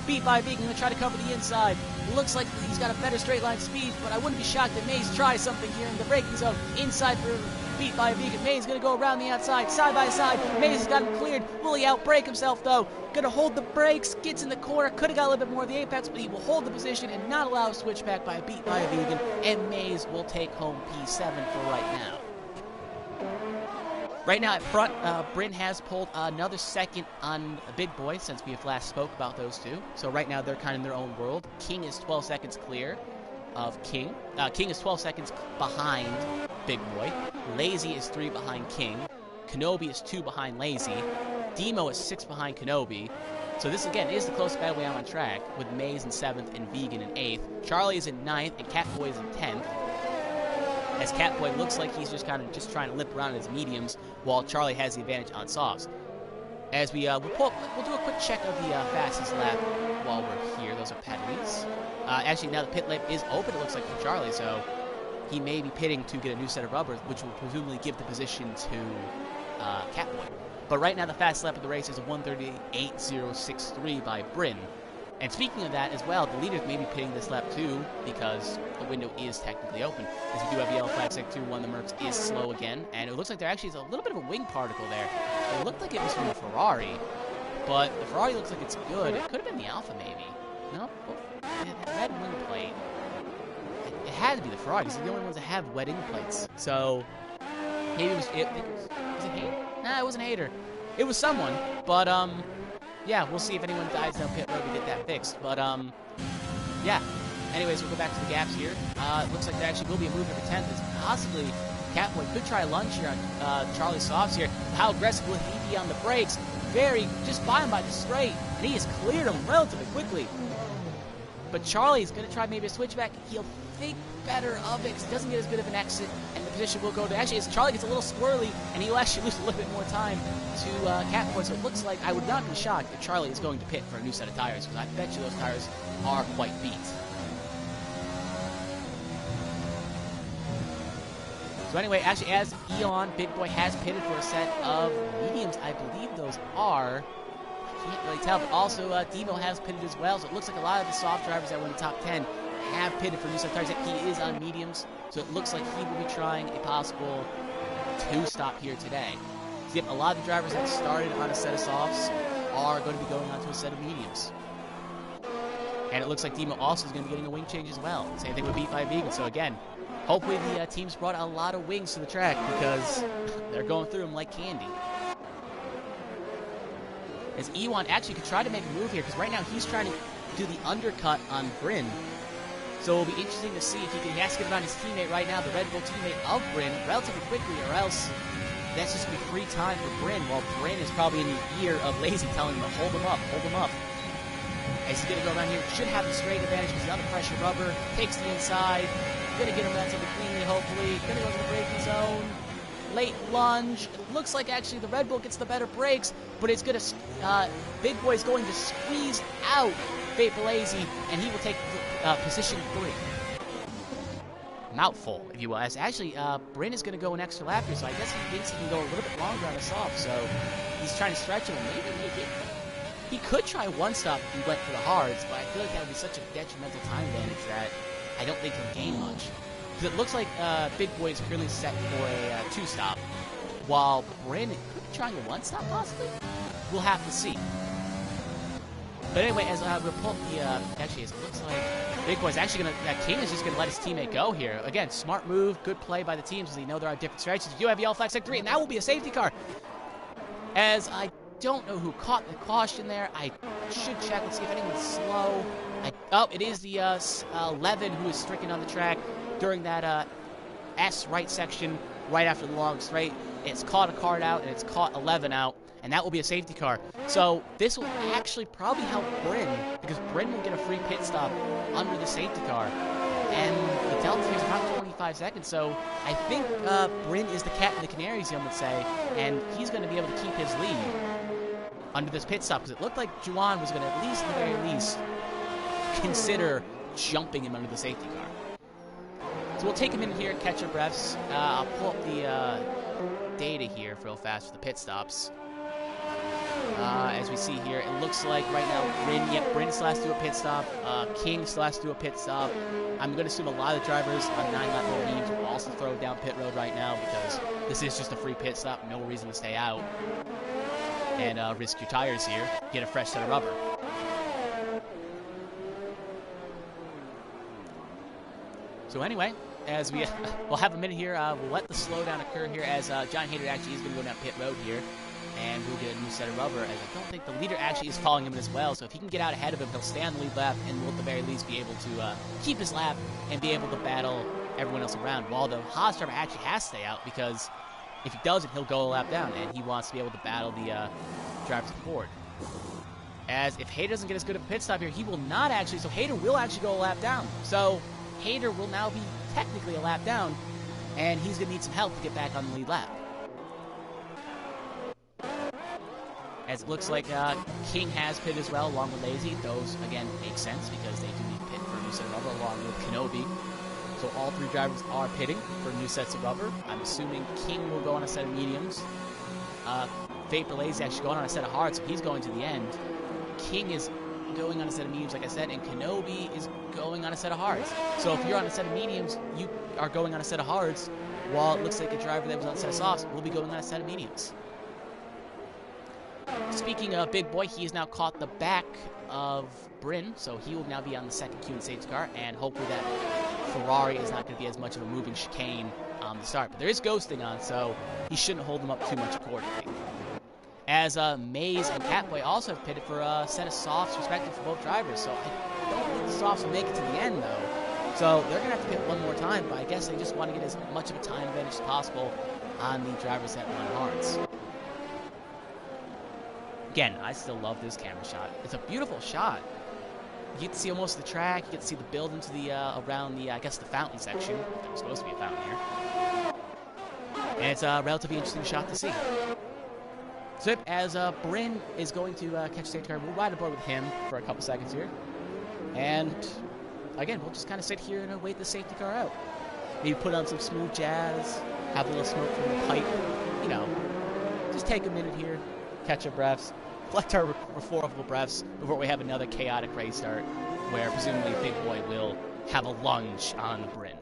Beat by Vegan going to try to cover the inside. It looks like he's got a better straight line speed, but I wouldn't be shocked if Maze tries something here in the braking zone. Inside for Beat by Vegan. Maze going to go around the outside, side by side. Maze has got him cleared. Will he outbrake himself, though? Going to hold the brakes, gets in the corner. Could have got a little bit more of the apex, but he will hold the position and not allow a switchback by Beat by Vegan. And Maze will take home P7 for right now. Right now at front, Bryn has pulled another second on Big Boy since we have last spoke about those two. So right now they're kind of in their own world. King is 12 seconds clear of King. King is 12 seconds behind Big Boy. Lazy is 3 behind King. Kenobi is 2 behind Lazy. Demo is 6 behind Kenobi. So this, again, is the closest battle we have on track, with Maze in 7th and Vegan in 8th. Charlie is in 9th, and Catboy is in 10th. As Catboy looks like he's just kind of trying to limp around in his mediums, while Charlie has the advantage on softs. As we'll do a quick check of the fastest lap while we're here. Those are penalties. Actually, now the pit lane is open, it looks like, for Charlie, so he may be pitting to get a new set of rubbers, which will presumably give the position to Catboy. But right now, the fastest lap of the race is a 1:38.063 by Bryn. And speaking of that as well, the leaders may be pitting this lap too, because the window is technically open. As we do have the yellow flag sector 2, one of the Mercs is slow again, and it looks like there actually is a little bit of a wing particle there. It looked like it was from the Ferrari, but the Ferrari looks like it's good. It could have been the Alpha maybe. No? Red wing plate. It had to be the Ferrari, because they're the only ones that have wet wing plates. So, maybe it was it Hater? Nah, it wasn't Hater. It was someone, but yeah, we'll see if anyone dies down pit road to get that fixed. But, yeah. Anyways, we'll go back to the gaps here. It looks like there actually will be a movement for 10th. As possibly Catboy could try a lunge here on Charlie Softs here. How aggressive will he be on the brakes? Just by him by the straight. And he has cleared him relatively quickly. But Charlie's going to try maybe a switchback. He'll think better of it because he doesn't get as good of an exit. And the position will go to... Actually, as Charlie gets a little squirrely, and he'll actually lose a little bit more time to Catboy. So it looks like I would not be shocked if Charlie is going to pit for a new set of tires, because I bet you those tires are quite beat. So anyway, actually, as Eon, Big Boy has pitted for a set of mediums, I believe those are... I can't really tell, but also Demo has pitted as well, so it looks like a lot of the soft drivers that were in the top 10 have pitted for new set of tires. He is on mediums, so it looks like he will be trying a possible 2-stop here today. So yep, a lot of the drivers that started on a set of softs are going to be going on to a set of mediums. And it looks like Demo also is going to be getting a wing change as well. Same thing with Beat by Vegan. So again, hopefully the teams brought a lot of wings to the track, because they're going through them like candy. As Ewan actually could try to make a move here, because right now he's trying to do the undercut on Bryn. So it'll be interesting to see if he has to get around his teammate right now, the Red Bull teammate of Bryn, relatively quickly, or else that's just going to be free time for Bryn, while Bryn is probably in the ear of Lazy telling him to hold him up, hold him up. As he's going to go around here, should have the straight advantage because he's under pressure rubber, takes the inside, going to get him relatively cleanly, hopefully, going to go to the braking zone. Late lunge. It looks like actually the Red Bull gets the better brakes, but it's going to, Big Boy's going to squeeze out Vapor Lazy, and he will take position 3. mouthful, if you will. As actually, Bryn is going to go an extra lap here, so I guess he thinks he can go a little bit longer on the soft, so he's trying to stretch him and maybe make it. He could try one stop if he went for the hards, but I feel like that would be such a detrimental time advantage that I don't think he'll gain much. Because it looks like Big Boy is currently set for a two-stop, while Bryn could be trying a one-stop possibly? We'll have to see. But anyway, as we'll pull up the, actually, as it looks like Big Boy's actually going to, King is just going to let his teammate go here. Again, smart move, good play by the teams, as they know there are different strategies. You have yellow flag sector 3, and that will be a safety car. As I don't know who caught the caution there. I should check and see if anyone's slow. Oh, it is the 11 who is stricken on the track during that S right section right after the long straight. It's caught a card out, and it's caught 11 out. And that will be a safety car. So this will actually probably help Bryn, because Bryn will get a free pit stop under the safety car. And the delta here is about 25 seconds, so I think Bryn is the cat in the canary, some would say, and he's going to be able to keep his lead under this pit stop, because it looked like Juwan was going to, at least, at the very least, consider jumping him under the safety car. So we'll take him in here, catch our breaths. I'll pull up the data here real fast for the pit stops. As we see here, it looks like right now Bryn still has to do a pit stop. King still has to do a pit stop. I'm going to assume a lot of the drivers on 9-lap teams will also throw down pit road right now, because this is just a free pit stop. No reason to stay out and risk your tires here. Get a fresh set of rubber. So anyway, as we'll have a minute here, we'll let the slowdown occur here as John Hayter actually is going to go down pit road here. And we'll get a new set of rubber, as I don't think the leader actually is following him as well, so if he can get out ahead of him, he'll stay on the lead lap and will at the very least be able to keep his lap and be able to battle everyone else around, while the Haas driver actually has to stay out, because if he doesn't, he'll go a lap down, and he wants to be able to battle the drivers forward. As if Hayter doesn't get as good of a pit stop here, he will not actually, so Hayter will actually go a lap down. So Hayter will now be technically a lap down, and he's going to need some help to get back on the lead lap. As it looks like King has pit as well, along with Lazy. Those, again, make sense because they do need pit for a new set of rubber, along with Kenobi. So all three drivers are pitting for new sets of rubber. I'm assuming King will go on a set of mediums. Vapor Lazy actually going on a set of hards, so he's going to the end. King is going on a set of mediums, like I said, and Kenobi is going on a set of hards. So if you're on a set of mediums, you are going on a set of hards, while it looks like a driver that was on a set of softs will be going on a set of mediums. Speaking of Big Boy, he has now caught the back of Bryn, so he will now be on the second queue in safety car, and hopefully that Ferrari is not going to be as much of a moving chicane on the start. But there is ghosting on, so he shouldn't hold them up too much accordingly. As Maze and Catboy also have pitted for a set of softs respectively for both drivers, so I don't think the softs will make it to the end, though. So they're going to have to pit one more time, but I guess they just want to get as much of a time advantage as possible on the drivers that run hards. Again, I still love this camera shot. It's a beautiful shot. You get to see almost the track. You get to see the build into the around the I guess the fountain section. There's supposed to be a fountain here, and it's a relatively interesting shot to see. So as Bryn is going to catch safety car, we'll ride aboard with him for a couple seconds here, and again we'll just kind of sit here and wait the safety car out. Maybe put on some smooth jazz, have a little smoke from the pipe. You know, just take a minute here. Catch our breaths, collect our reformable breaths before we have another chaotic race start, where presumably Big Boy will have a lunge on Bryn.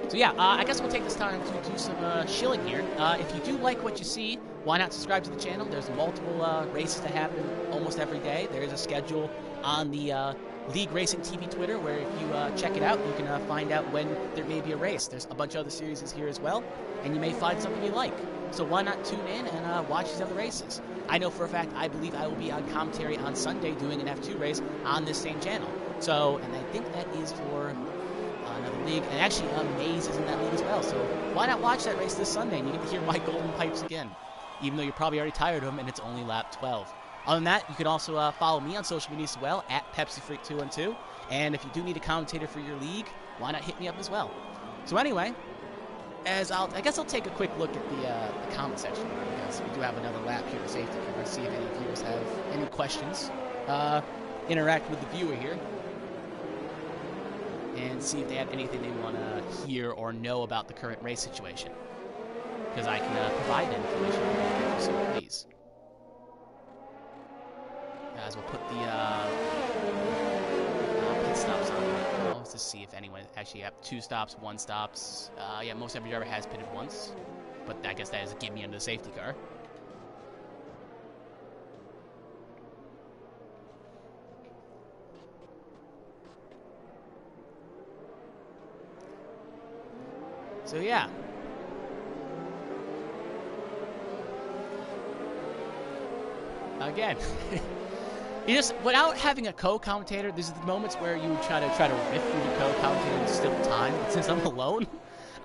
So yeah, I guess we'll take this time to do some shilling here. If you do like what you see, why not subscribe to the channel? There's multiple races that happen almost every day. There is a schedule on the League Racing TV Twitter, where if you check it out, you can find out when there may be a race. There's a bunch of other series here as well, and you may find something you like. So why not tune in and watch these other races? I know for a fact, I believe I will be on commentary on Sunday doing an F2 race on this same channel. So, and I think that is for another league, and actually Maze is in that league as well. So why not watch that race this Sunday, and you get to hear my golden pipes again, even though you're probably already tired of them, and it's only lap 12. Other than that, you can also follow me on social media as well, at PepsiFreak212. And if you do need a commentator for your league, why not hit me up as well? So anyway, I guess I'll take a quick look at the comment section, because we do have another lap here to safety car. See if any viewers have any questions. interact with the viewer here and see if they have anything they want to hear or know about the current race situation. Because I can provide that information if you so please. Guys, we'll put the pit stops on right now to see if anyone actually have 2 stops, 1 stops. Yeah, most every driver has pitted once, but I guess that is a gimme under the safety car. So yeah. Again, you just without having a co-commentator, there's the moments where you try to riff through the co-commentator and still time. But since I'm alone,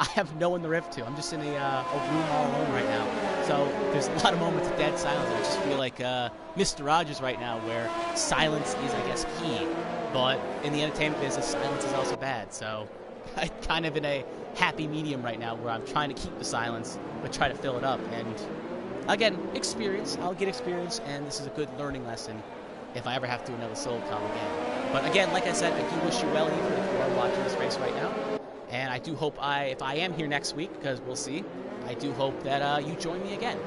I have no one to riff to. I'm just in a room all alone right now. So there's a lot of moments of dead silence. I just feel like Mr. Rogers right now, where silence is, I guess, key. But in the entertainment business, silence is also bad. So I'm kind of in a happy medium right now where I'm trying to keep the silence, but try to fill it up. And again, experience. I'll get experience, and this is a good learning lesson if I ever have to do another solo com again. But again, like I said, I do wish you well, even if you are watching this race right now. And I do hope if I am here next week, because we'll see, I do hope that you join me again.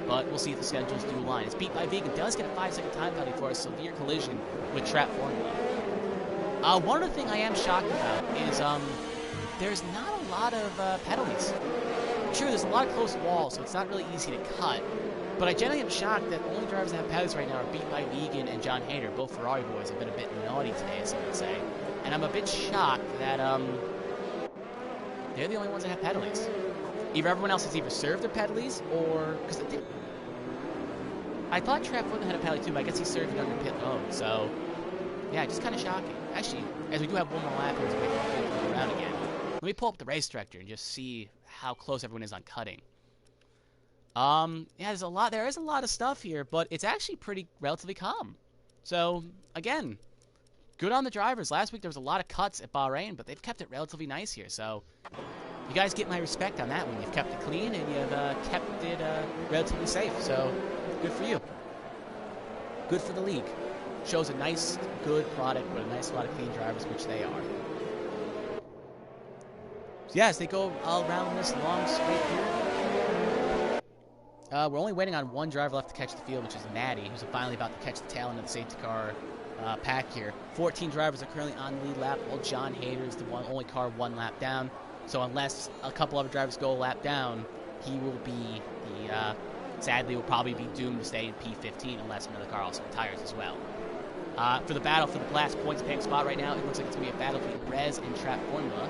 But we'll see if the schedules do align. It's Beat by Vegan does get a 5-second time penalty for a severe collision with Trap Formula. One other thing I am shocked about is there's not a lot of penalties. Sure, there's a lot of close walls, so it's not really easy to cut. But I generally am shocked that the only drivers that have penalties right now are Beat by Vegan and John Hader. Both Ferrari boys have been a bit naughty today, as some would say. And I'm a bit shocked that they're the only ones that have penalties. Either everyone else has either served their penalties, or because I thought Trap Formula had a penalty too, but I guess he served it under pit load. So yeah, just kind of shocking. Actually, as we do have one more lap here, to go around again. Let me pull up the race director and just see how close everyone is on cutting. Yeah, there is a lot of stuff here, but it's actually pretty relatively calm. So again, good on the drivers. Last week there was a lot of cuts at Bahrain, but they've kept it relatively nice here. So you guys get my respect on that one. You've kept it clean and you've kept it relatively safe. So good for you. Good for the league. Shows a nice, good product with a nice lot of clean drivers, which they are. So yeah, as they go all around this long straight here, we're only waiting on one driver left to catch the field, which is Maddie, who's finally about to catch the tail end of the safety car pack here. 14 drivers are currently on the lead lap, while John Hader is the only car 1 lap down. So unless a couple other drivers go a lap down, he will be sadly will probably be doomed to stay in P15 unless another car also retires as well. For the battle for the last points paying spot right now, it looks like it's going to be a battle between Rez and Trap Formula.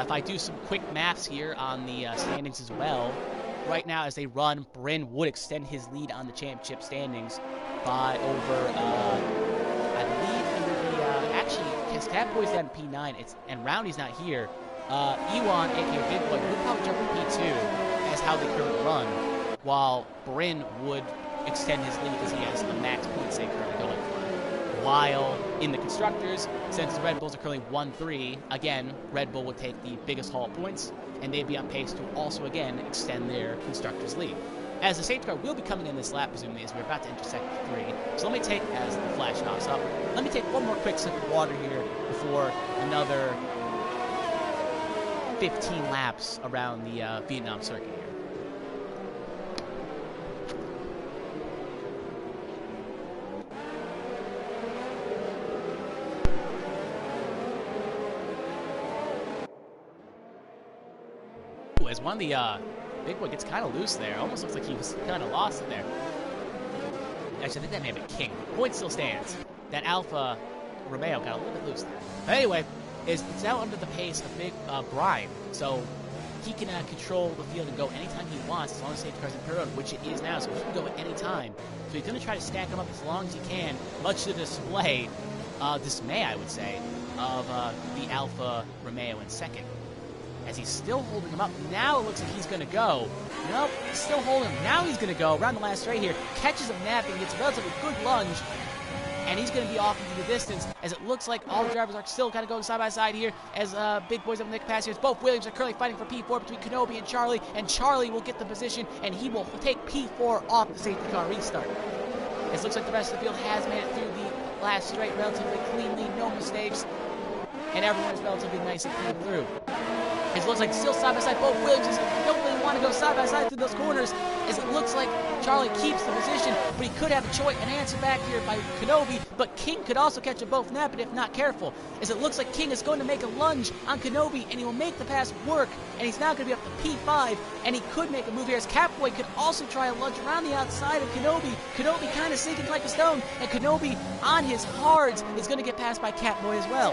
If I do some quick maths here on the standings as well, right now as they run, Bryn would extend his lead on the championship standings by over, I believe, actually, his Cat Boy's down in P9, and Roundy's not here. Ewan, a.k.a. Big Boy, would probably jump in P2 as how they currently run, while Bryn would extend his lead because he has the max points they currently going for. While in the Constructors, since the Red Bulls are currently 1-3, again, Red Bull would take the biggest haul of points, and they'd be on pace to also, again, extend their Constructors lead. As the safety car will be coming in this lap, presumably, as we're about to enter sector 3. So let me take, as the flash pops up, let me take one more quick sip of water here before another 15 laps around the Vietnam circuit here. As one of the Big Boy gets kind of loose there. Almost looks like he was kind of lost in there. Actually, I think that may have been King. Point still stands. That Alfa Romeo got a little bit loose there. But anyway, it's now under the pace of Big Brian. So he can control the field and go anytime he wants as long as the safety car's in pit road, which it is now. So he can go at any time. So he's going to try to stack them up as long as he can, much to the dismay, I would say, of the Alfa Romeo in second. As he's still holding him up. Now it looks like he's going to go. Nope, he's still holding him. Now he's going to go around the last straight here. Catches him napping, gets a relatively good lunge, and he's going to be off into the distance as it looks like all the drivers are still kind of going side by side here as Big Boys up in the capacity. Both Williams are currently fighting for P4 between Kenobi and Charlie will get the position, and he will take P4 off the safety car restart. It looks like the rest of the field has made it through the last straight relatively cleanly, no mistakes, and everyone is relatively nice and clean through. It looks like still side by side, both Williamses don't really want to go side by side through those corners, as it looks like Charlie keeps the position, but he could have a choice, an answer back here by Kenobi, but King could also catch them both napping if not careful, as it looks like King is going to make a lunge on Kenobi, and he will make the pass work, and he's now going to be up to P5, and he could make a move here, as Catboy could also try a lunge around the outside of Kenobi. Kenobi kind of sinking like a stone, and Kenobi on his hards is going to get passed by Catboy as well.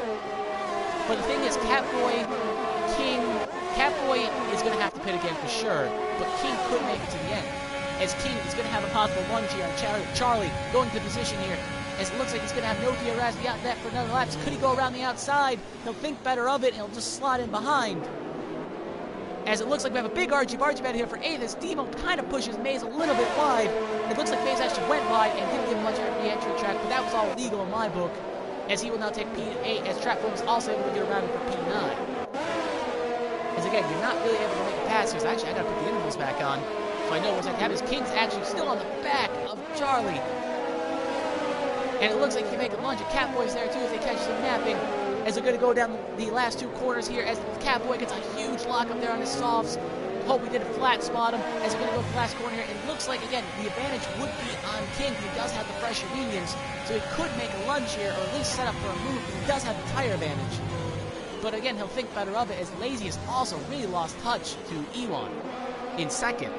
But the thing is, Catboy is going to have to pit again for sure, but King could make it to the end, as King is going to have a possible lunge here on Charlie going to the position here, as it looks like he's going to have no DRS beyond that for another lap. Could he go around the outside? He'll think better of it, and he'll just slot in behind. As it looks like we have a big RG battle here for 8th, as Demo kind of pushes Maze a little bit wide. It looks like Maze actually went wide and didn't give him much of a re-entry track, but that was all legal in my book, as he will now take P8, as Trapflame is also able to get around him for P9. As again, you're not really able to make a pass here. So actually, I gotta put the intervals back on, so I know what's going to happen. Is King's actually still on the back of Charlie, and it looks like he can make a lunge. And Catboy's there too if they catch him napping. As they're going to go down the last two corners here, as Catboy gets a huge lock up there on his softs. Hope we did a flat spot him. As we're going to go for the last corner here, it looks like again the advantage would be on King, who does have the fresher mediums, so he could make a lunge here, or at least set up for a move. He does have the tire advantage. But again, he'll think better of it, as Lazy has also really lost touch to Ewan in second.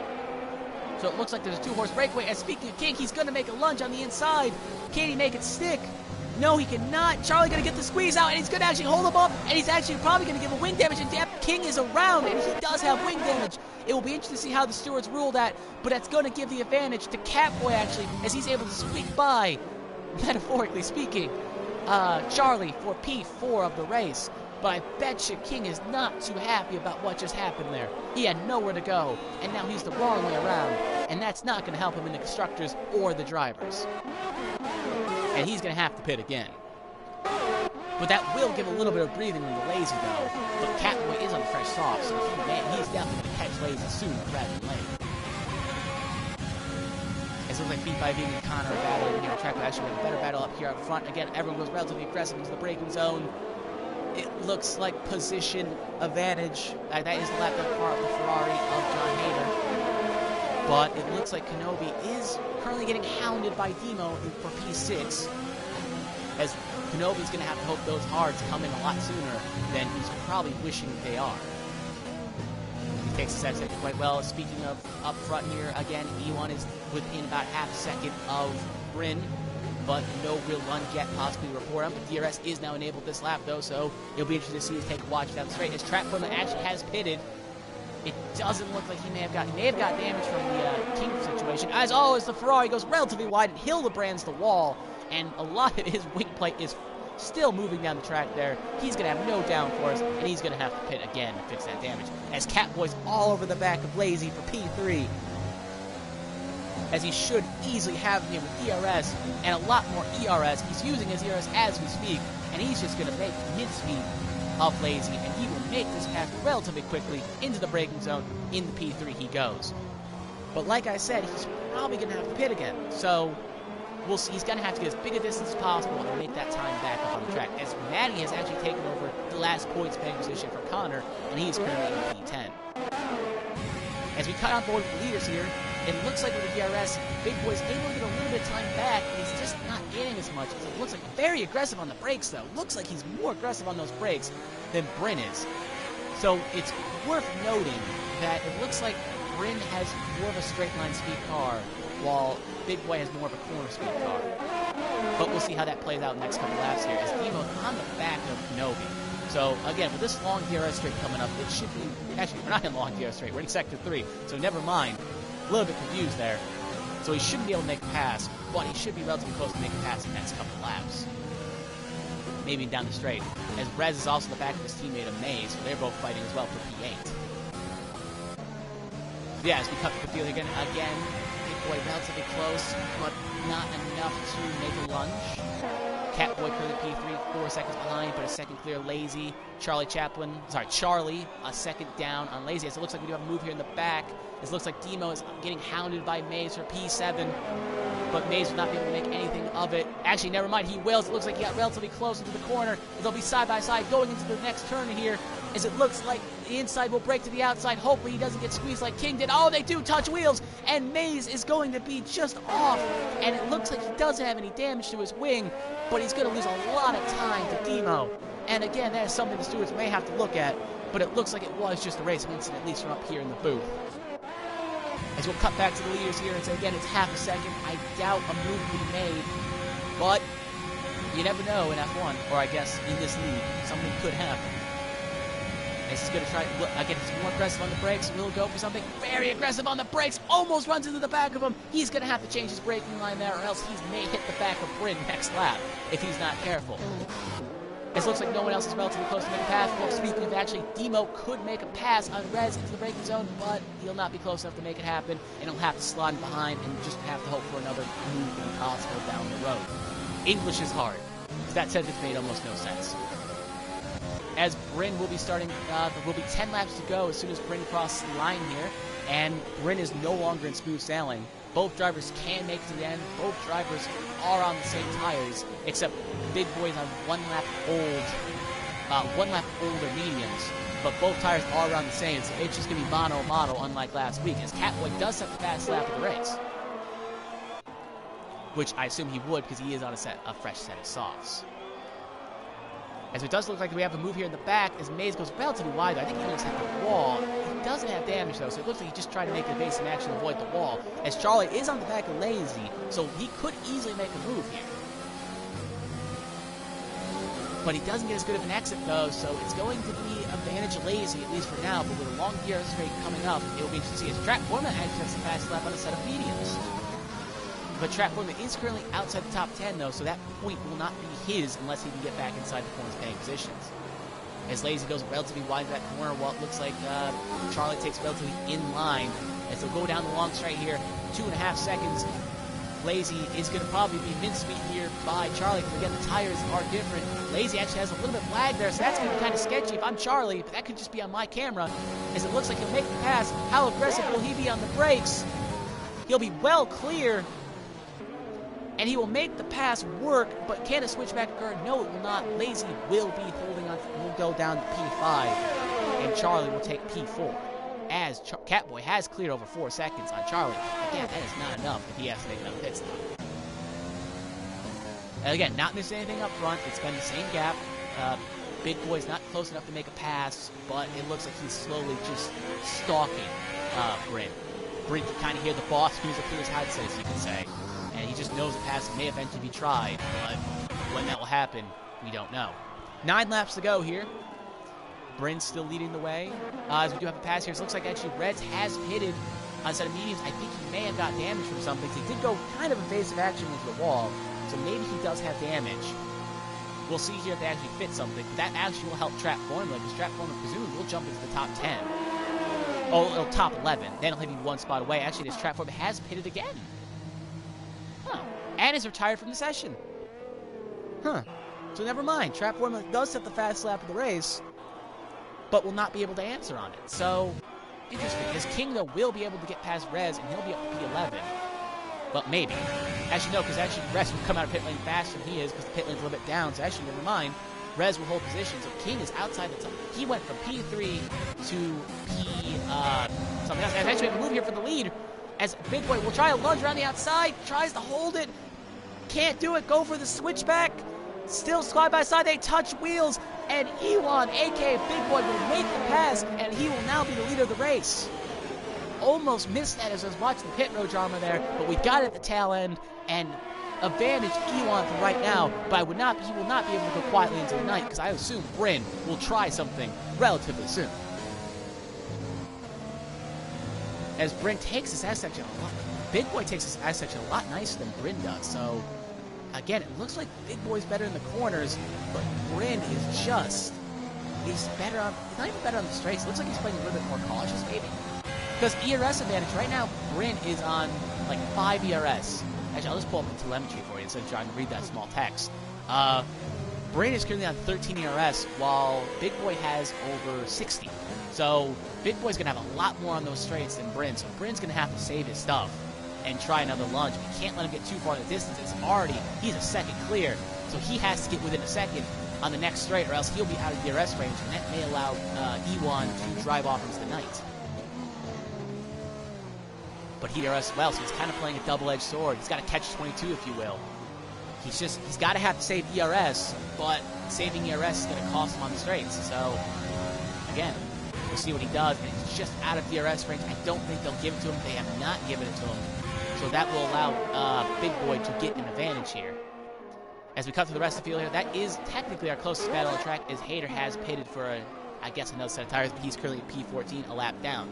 So it looks like there's a two-horse breakaway. And speaking of King, he's going to make a lunge on the inside. Can he make it stick? No, he cannot. Charlie going to get the squeeze out, and he's going to actually hold him up, and he's actually probably going to give him wing damage, and King is around, and he does have wing damage. It will be interesting to see how the stewards rule that, but that's going to give the advantage to Catboy, actually, as he's able to squeak by, metaphorically speaking, Charlie for P4 of the race. But I bet you King is not too happy about what just happened there. He had nowhere to go, and now he's the wrong way around, and that's not going to help him in the constructors or the drivers. And he's going to have to pit again. But that will give a little bit of breathing room to Lazy, though. But Catboy is on the fresh soft, so he's definitely going to catch Lazy sooner rather than later. It looks like P5 and Connor are battling here. Track will actually have a better battle up here up front. Again, everyone goes relatively aggressive into the braking zone. It looks like position advantage. That is the lap car of the Ferrari of John Hader. But it looks like Kenobi is currently getting hounded by Demo for P6. As Kenobi's going to have to hope those hards come in a lot sooner than he's probably wishing they are. He takes the second quite well. Speaking of up front here, again, E1 is within about half a second of Bryn, but no real lunge yet possibly to report on. But DRS is now enabled this lap, though, so it'll be interesting to see him take a watch down the straight. His track formula actually has pitted. It doesn't look like he may have got damage from the King situation. As always, the Ferrari goes relatively wide and Hildebrands the wall, and a lot of his wing plate is still moving down the track there. He's going to have no downforce, and he's going to have to pit again to fix that damage. As Catboy's all over the back of Lazy for P3. As he should easily have him with ERS and a lot more ERS. He's using his ERS as we speak, and he's just going to make mid-speed of Lazy, and he will make this pass relatively quickly into the braking zone. In the P3 he goes. But like I said, he's probably going to have to pit again. So we'll see. He's going to have to get as big a distance as possible and make that time back up on the track. As Maddie has actually taken over the last points paying position for Connor, and he's currently in P10. As we cut on board with the leaders here, it looks like with the DRS, Big Boy's able to get a little bit of time back, and he's just not getting as much. It looks like very aggressive on the brakes, though. Looks like he's more aggressive on those brakes than Bryn is. So it's worth noting that it looks like Bryn has more of a straight line speed car, while Big Boy has more of a corner speed car. But we'll see how that plays out in the next couple laps here, as Demo's on the back of Kenobi. So again, with this long DRS straight coming up, it should be, actually we're not in long DRS straight, we're in sector 3, so never mind. A little bit confused there. So he shouldn't be able to make a pass, but he should be relatively close to making a pass in the next couple laps. Maybe down the straight. As Rez is also the back of his teammate of Maze, so they're both fighting as well for P8. So yeah, as we cut the field again, Big Boy relatively close, but not enough to make a lunge. Catboy currently P3, 4 seconds behind, but a second clear Lazy. Charlie, a second down on Lazy. As it looks like we do have a move here in the back, It looks like Demo is getting hounded by Maze for P7, but Maze will not be able to make anything of it. Actually, never mind, he wills. It looks like he got relatively close into the corner. They'll be side by side going into the next turn here, as it looks like the inside will break to the outside. Hopefully he doesn't get squeezed like King did. Oh, they do touch wheels, and Maze is going to be just off, and it looks like he doesn't have any damage to his wing, but he's going to lose a lot of time to Demo. And again, that is something the stewards may have to look at, but it looks like it was just a racing incident, at least from up here in the booth. As we'll cut back to the leaders here and say, again, it's half a second. I doubt a move will be made, but you never know in F1, or I guess in this league, something could happen. As he's going to try, again, he's more aggressive on the brakes. Will go for something very aggressive on the brakes. Almost runs into the back of him. He's going to have to change his braking line there, or else he may hit the back of Bryn next lap if he's not careful. It looks like no one else is relatively close to make a pass. Well, speaking of actually, Demo could make a pass on Rez into the braking zone, but he'll not be close enough to make it happen, and he'll have to slide behind and just have to hope for another move when possible down the road. English is hard. That sentence made almost no sense. As Bryn will be starting, there will be 10 laps to go as soon as Bryn crosses the line here, and Bryn is no longer in smooth sailing. Both drivers can make it to the end. Both drivers are on the same tires, except Big Boy's on one lap older mediums, but both tires are around the same, so it's just going to be mono, unlike last week, as Catboy does set the fast lap of the race. Which I assume he would, because he is on a fresh set of softs. As it does look like we have a move here in the back, as Maze goes relatively wide. I think he looks at the wall. He doesn't have damage, though, so it looks like he just tried to make an evasive action to avoid the wall. As Charlie is on the back of Lazy, so he could easily make a move here. But he doesn't get as good of an exit, though, so it's going to be advantage Lazy, at least for now. But with a long gear straight coming up, it will be interesting to see as Trap Foreman actually has the fast lap on a set of mediums. But Trap Foreman is currently outside the top 10, though, so that point will not be his unless he can get back inside the points paying positions. As Lazy goes relatively wide to that corner, while it looks like Charlie takes relatively in line. As they'll go down the long straight here, 2.5 seconds. Lazy is going to probably be mincemeat here by Charlie, because again, the tires are different. Lazy actually has a little bit of lag there, so that's going to be kind of sketchy if I'm Charlie, but that could just be on my camera, as it looks like he'll make the pass. How aggressive will he be on the brakes? He'll be well clear, and he will make the pass work, but can a switchback occur? No, it will not. Lazy will be holding on, will go down to P5, and Charlie will take P4. As Catboy has cleared over 4 seconds on Charlie. Again, that is not enough if he has to make another pit stop. And again, not missing anything up front. It's been the same gap. Big Boy's not close enough to make a pass, but it looks like he's slowly just stalking Bryn. Bryn can kind of hear the boss music through his headset, as you can say. And he just knows the pass may eventually be tried, but when that will happen, we don't know. 9 laps to go here. Bryn's still leading the way. As we do have a pass here, it looks like actually Reds has pitted on a set of mediums. I think he may have got damage from something. He did go kind of evasive action into the wall, so maybe he does have damage. We'll see here if they actually fit something. That actually will help Trap Foreman, because Trap Foreman presumably will jump into the top 10. Oh, top 11. Then he'll be 1 spot away. Actually, this Trap Foreman has pitted again. Huh. And is retired from the session. Huh. So never mind. Trap Foreman does set the fast lap of the race, but will not be able to answer on it. So, interesting. As King, though, will be able to get past Rez, and he'll be up to P11. Well, maybe. Actually, no, because actually Rez will come out of pit lane faster than he is, because the pit lane's a little bit down, so actually, never mind. Rez will hold position, so King is outside the top. He went from P3 to P... something else. And actually, we have a move here for the lead, as Big Boy will try to lunge around the outside, tries to hold it, can't do it, go for the switchback. Still side by side, they touch wheels, and Ewan, aka Big Boy, will make the pass, and he will now be the leader of the race. Almost missed that as I was watching the pit road drama there, but we got it at the tail end, and advantage Ewan for right now, but he will not be able to go quietly into the night, because I assume Bryn will try something relatively soon. As Bryn takes his S section a lot, Big Boy takes his S section a lot nicer than Bryn does, so again, it looks like Big Boy's better in the corners, but Bryn is just, he's better on, he's not even better on the straights. It looks like he's playing a little bit more cautious, maybe. Because ERS advantage, right now, Bryn is on like 5 ERS. Actually, I'll just pull up the telemetry for you instead of trying to read that small text. Bryn is currently on 13 ERS, while Big Boy has over 60. So Big Boy's going to have a lot more on those straights than Bryn. So Bryn's going to have to save his stuff and try another lunge. We can't let him get too far in the distance. He's a second clear. So he has to get within a second on the next straight, or else he'll be out of DRS range, and that may allow E1 to drive off into the night. But he DRS as well, so he's kind of playing a double-edged sword. He's got to catch 22, if you will. He's got to have to save ERS, but saving ERS is going to cost him on the straights. So, again, we'll see what he does. And he's just out of DRS range. I don't think they'll give it to him. They have not given it to him. So that will allow Big Boy to get an advantage here. As we cut through the rest of the field here, that is technically our closest battle on the track, as Hater has pitted for, I guess, another set of tires, but he's currently at P14, a lap down.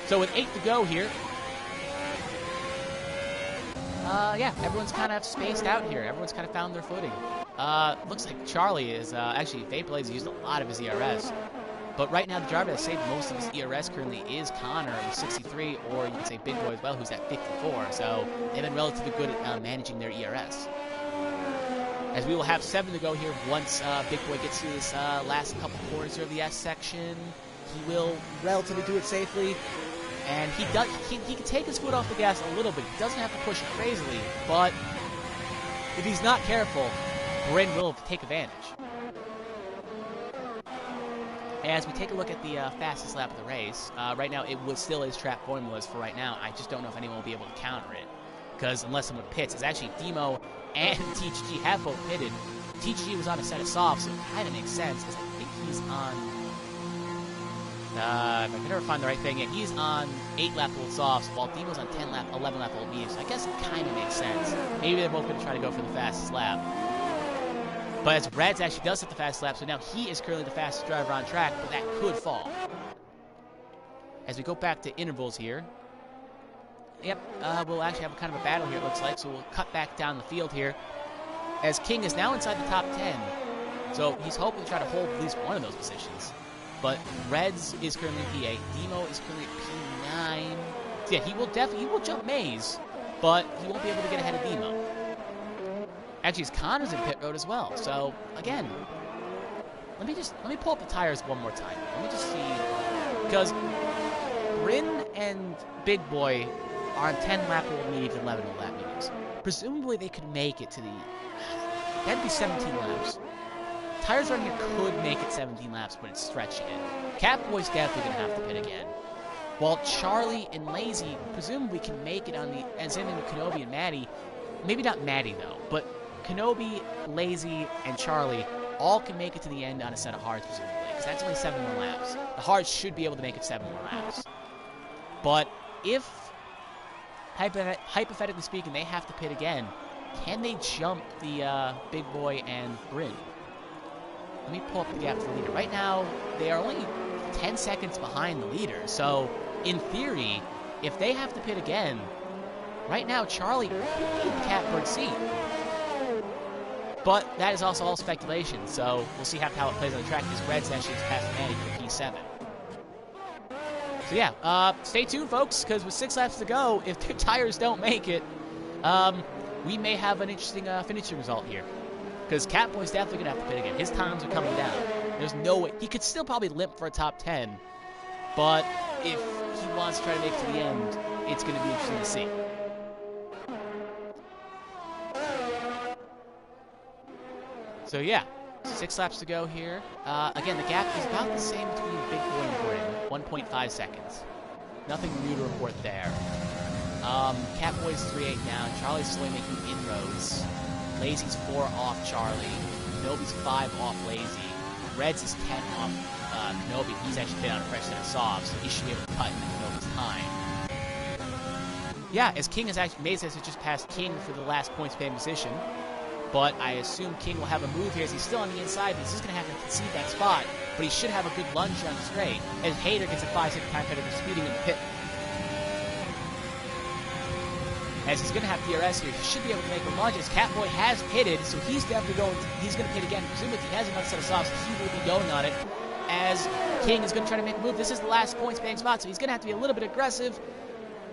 So with 8 to go here, yeah, everyone's kind of spaced out here. Everyone's kind of found their footing. Looks like Charlie is, actually, Vaporblades used a lot of his ERS. But right now, the driver that saved most of his ERS currently is Connor with 63, or you could say Big Boy as well, who's at 54. So they've been relatively good at managing their ERS. As we will have 7 to go here once Big Boy gets through this last couple corners here of the S section. He will relatively do it safely. And he can take his foot off the gas a little bit. He doesn't have to push it crazily, but if he's not careful, Bryn will take advantage. As we take a look at the fastest lap of the race, right now it still is trap formulas for right now. I just don't know if anyone will be able to counter it, because unless someone pits, it's actually Demo and TTG have both pitted. TTG was on a set of softs, so it kind of makes sense, because I think he's on... if I can never find the right thing, yeah, he's on 8-lap old softs, while Demo's on 11-lap old mediums. So I guess it kind of makes sense. Maybe they're both going to try to go for the fastest lap. But as Reds actually does hit the fastest lap, so now he is currently the fastest driver on track, but that could fall. As we go back to intervals here, yep, we'll actually have kind of a battle here, it looks like, so we'll cut back down the field here, as King is now inside the top 10. So he's hoping to try to hold at least one of those positions. But Reds is currently P8. Demo is currently at P9. So yeah, he will jump Maze, but he won't be able to get ahead of Demo. Actually, his Connor's in pit road as well. So again, let me pull up the tires one more time. Let me just see, because Bryn and Big Boy are on 10-lap old mediums and 11-lap mediums. Presumably they could make it to the... That'd be 17 laps. Tires around here could make it 17 laps, but it's stretching it. Catboy's definitely going to have to pit again. While Charlie and Lazy presumably can make it on the... And same thing with Kenobi and Maddie. Maybe not Maddie, though. But Kenobi, Lazy, and Charlie all can make it to the end on a set of hards, presumably. Because that's only 7 more laps. The hards should be able to make it 7 more laps. But if, hypothetically speaking, they have to pit again, can they jump the Big Boy and Bryn? Let me pull up the gap to the leader. Right now, they are only 10 seconds behind the leader. So, in theory, if they have to pit again, right now, Charlie could be in the catbird seat. But that is also all speculation, so we'll see how it plays on the track, because Reds actually is past Manny for P7. So yeah, stay tuned, folks, because with 6 laps to go, if their tires don't make it, we may have an interesting finishing result here. Because Catboy's definitely going to have to pit again. His times are coming down. There's no way. He could still probably limp for a top 10. But if he wants to try to make it to the end, it's going to be interesting to see. So yeah, 6 laps to go here. Again, the gap is about the same between Big Boy and Bryn. 1.5 seconds. Nothing new to report there. Catboy's 3.8 down. Charlie's slowly making inroads. Lazy's 4 off Charlie. Kenobi's 5 off Lazy. Reds is 10 off Kenobi. He's actually been on a fresh set of softs, so he should be able to cut into Kenobi's time. Yeah, as King has actually, Maze has just passed King for the last points paying position. But I assume King will have a move here as he's still on the inside. He's just going to have to concede that spot. But he should have a good lunge on the straight. As Hater gets a 5-second time penalty for speeding in the pit. As he's going to have DRS here, he should be able to make a lunge. As Catboy has pitted, so he's definitely he's going to pit again. Presumably if he has another set of softs, he will be going on it. As King is going to try to make a move. This is the last points paying spot, so he's going to have to be a little bit aggressive.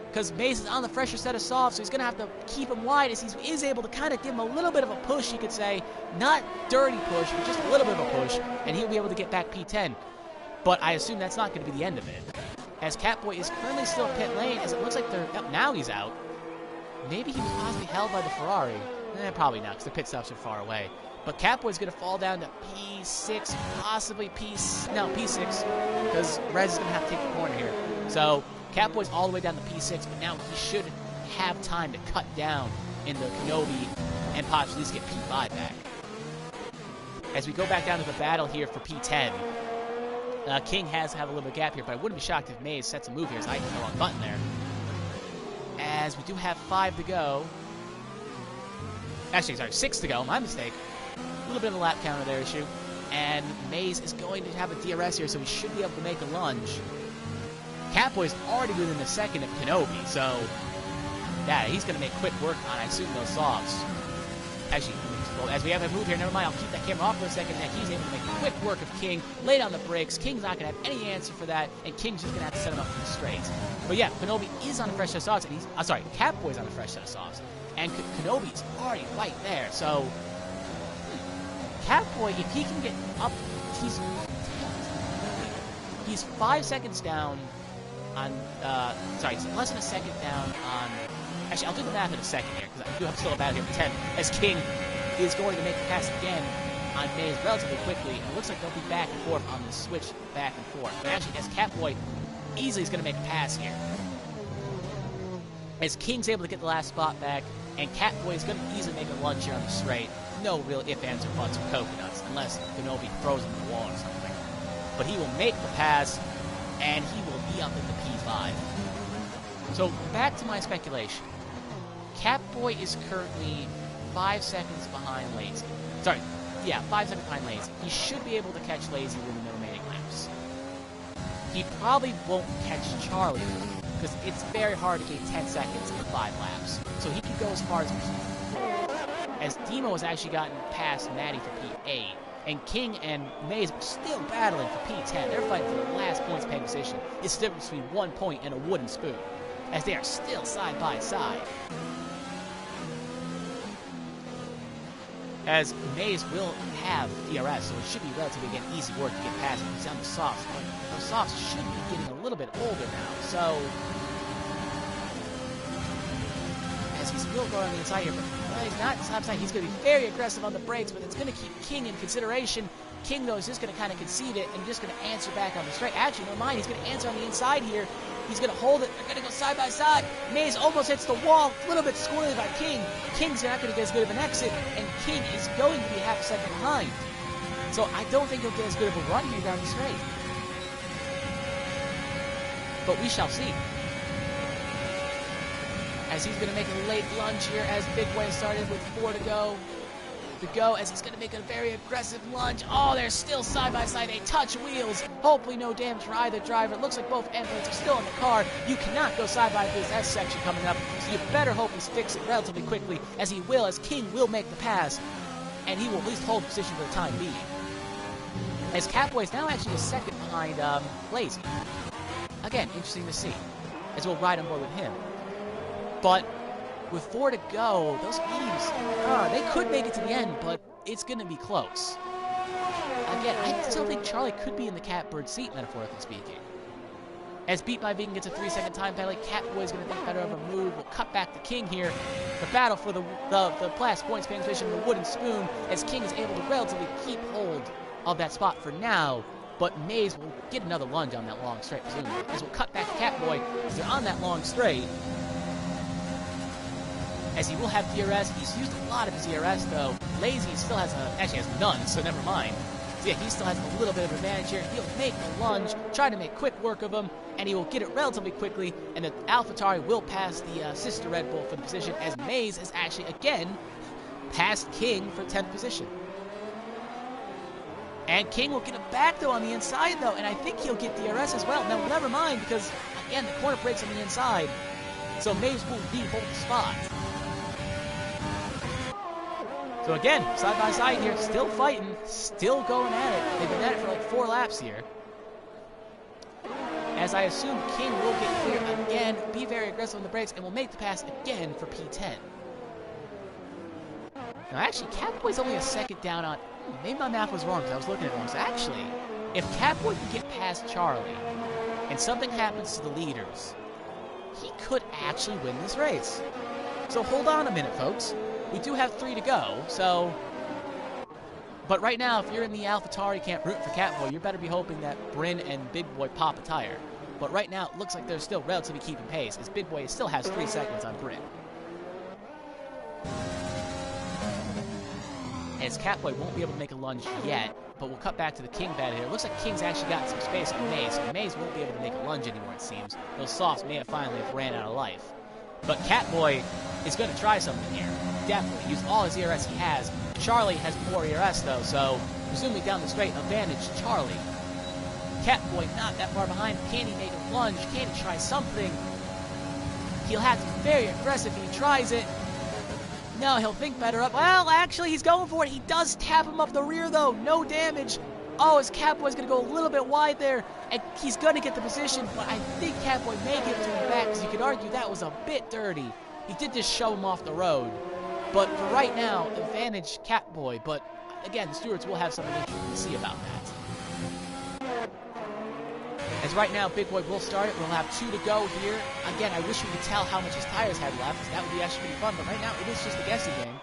Because Maze is on the fresher set of softs, so he's going to have to keep him wide as he is able to kind of give him a little bit of a push, you could say. Not dirty push, but just a little bit of a push, and he'll be able to get back P10. But I assume that's not going to be the end of it, as Catboy is currently still pit lane, as it looks like they're... Oh, now he's out. Maybe he was possibly held by the Ferrari. Probably not, because the pit stops are far away. But Catboy's going to fall down to P6, possibly P6, because Rez is going to have to take the corner here. So Catboy's all the way down to P6, but now he should have time to cut down in the Kenobi and possibly at least get P5 back. As we go back down to the battle here for P10, King has to have a little bit of gap here, but I wouldn't be shocked if Maze sets a move here, as I hit the wrong button there. As we do have 5 to go. Actually, sorry, 6 to go, my mistake. A little bit of a lap counter there issue. And Maze is going to have a DRS here, so he should be able to make a lunge. Catboy's already within the second of Kenobi, so yeah, he's going to make quick work on, I assume, those softs. Actually, well, as we have a move here, never mind, I'll keep that camera off for a second, and he's able to make quick work of King, lay down the brakes. King's not going to have any answer for that, and King's just going to have to set him up for the straights. But yeah, Kenobi is on a fresh set of softs, and he's, Catboy's on a fresh set of softs, and Kenobi's already right there, so Catboy, if he can get up, he's 5 seconds down on, he's less than a second down on, actually, I'll do the math in a second here, because I do have still a battle here for 10, as King is going to make the pass again on Maze relatively quickly, and it looks like they'll be back and forth on the switch back and forth. But actually, as Catboy easily is going to make a pass here. As King's able to get the last spot back, and Catboy is going to easily make a lunge here on the straight. No real ifs, ands, or buts with coconuts, unless Kenobi throws him in the wall or something. But he will make the pass, and he will be up in the P5. So, back to my speculation. Catboy is currently 5 seconds behind Lazy. 5 seconds behind Lazy. He should be able to catch Lazy within the remaining laps. He probably won't catch Charlie, because it's very hard to gain 10 seconds in 5 laps. So he could go as far as P4. As Demo has actually gotten past Maddie for P8, and King and Maze are still battling for P10. They're fighting for the last points paying position. It's the difference between 1 point and a wooden spoon, as they are still side by side. As Maze will have DRS, so it should be relatively, again, easy work to get past him. He's on the softs, but those softs should be getting a little bit older now, so as he's still going on the inside here, but he's not inside. He's going to be very aggressive on the brakes, but it's going to keep King in consideration. King, though, is just going to kind of concede it and just going to answer back on the straight. Actually, never mind. He's going to answer on the inside here. He's going to hold it. They're going to go side by side. Maze almost hits the wall. A little bit squirrely by King. King's not going to get as good of an exit, and King is going to be half a second behind. So I don't think he'll get as good of a run here down the straight. But we shall see. As he's going to make a late lunge here as Big Way started with 4 to go. As he's going to make a very aggressive lunge. Oh, they're still side by side. They touch wheels. Hopefully no damage for either driver. It looks like both end plates are still in the car. You cannot go side by this S section coming up, so you better hope he fixes it relatively quickly, as he will, as King will make the pass, and he will at least hold position for the time being. As Catboy is now actually a second behind Lazy. Again, interesting to see, as we'll ride on board with him. But with 4 to go, those mediums, they could make it to the end, but it's going to be close. Again, I still think Charlie could be in the catbird seat, metaphorically speaking. As Beat by Vegan gets a 3-second time penalty, Catboy is going to think better of a move. We'll cut back to King here. The battle for the last points paying position, the wooden spoon, as King is able to relatively keep hold of that spot for now. But Maze will get another lunge on that long straight, presumably. As we'll cut back to Catboy, as they're on that long straight. As he will have DRS. He's used a lot of his DRS, though. Lazy still has none, so never mind. So yeah, he still has a little bit of advantage here. He'll make the lunge, try to make quick work of him, and he will get it relatively quickly, and the AlphaTauri will pass the sister Red Bull for the position, as Maze has actually, again, passed King for 10th position. And King will get it back, though, on the inside, though, and I think he'll get DRS as well. Now, never mind, because, again, the corner breaks on the inside, so Maze will hold the spot. So again, side by side here, still fighting, still going at it. They've been at it for like 4 laps here. As I assume King will get clear again, be very aggressive on the brakes, and will make the pass again for P10. Now actually, Catboy's only a second down on... Maybe my math was wrong because I was looking at it wrong. So actually, If Catboy can get past Charlie and something happens to the leaders, he could actually win this race. So hold on a minute, folks. We do have 3 to go, so... But right now, if you're in the AlphaTauri camp rooting for Catboy, you better be hoping that Bryn and Big Boy pop a tire. But right now, it looks like they're still relatively keeping pace, as Big Boy still has 3 seconds on Bryn. As Catboy won't be able to make a lunge yet, but we'll cut back to the King battle here. It looks like King's actually got some space on Maze, so Maze won't be able to make a lunge anymore, it seems. Those softs may have finally ran out of life. But Catboy is going to try something here. Definitely. Use all his ERS he has. Charlie has more ERS, though, so presumably down the straight, advantage Charlie. Catboy not that far behind. Can he make a lunge? Can he try something? He'll have to be very aggressive if he tries it. No, he'll think better up. Well, actually, he's going for it. He does tap him up the rear, though. No damage. Oh, his Catboy's going to go a little bit wide there, and he's going to get the position, but I think Catboy may give it to him back, because you could argue that was a bit dirty. He did just shove him off the road. But for right now, advantage Catboy, but again, the stewards will have something interesting to see about that. As right now, Big Boy will start it. We'll have 2 to go here. Again, I wish we could tell how much his tires had left, because that would be actually pretty fun, but right now, it is just a guessing game.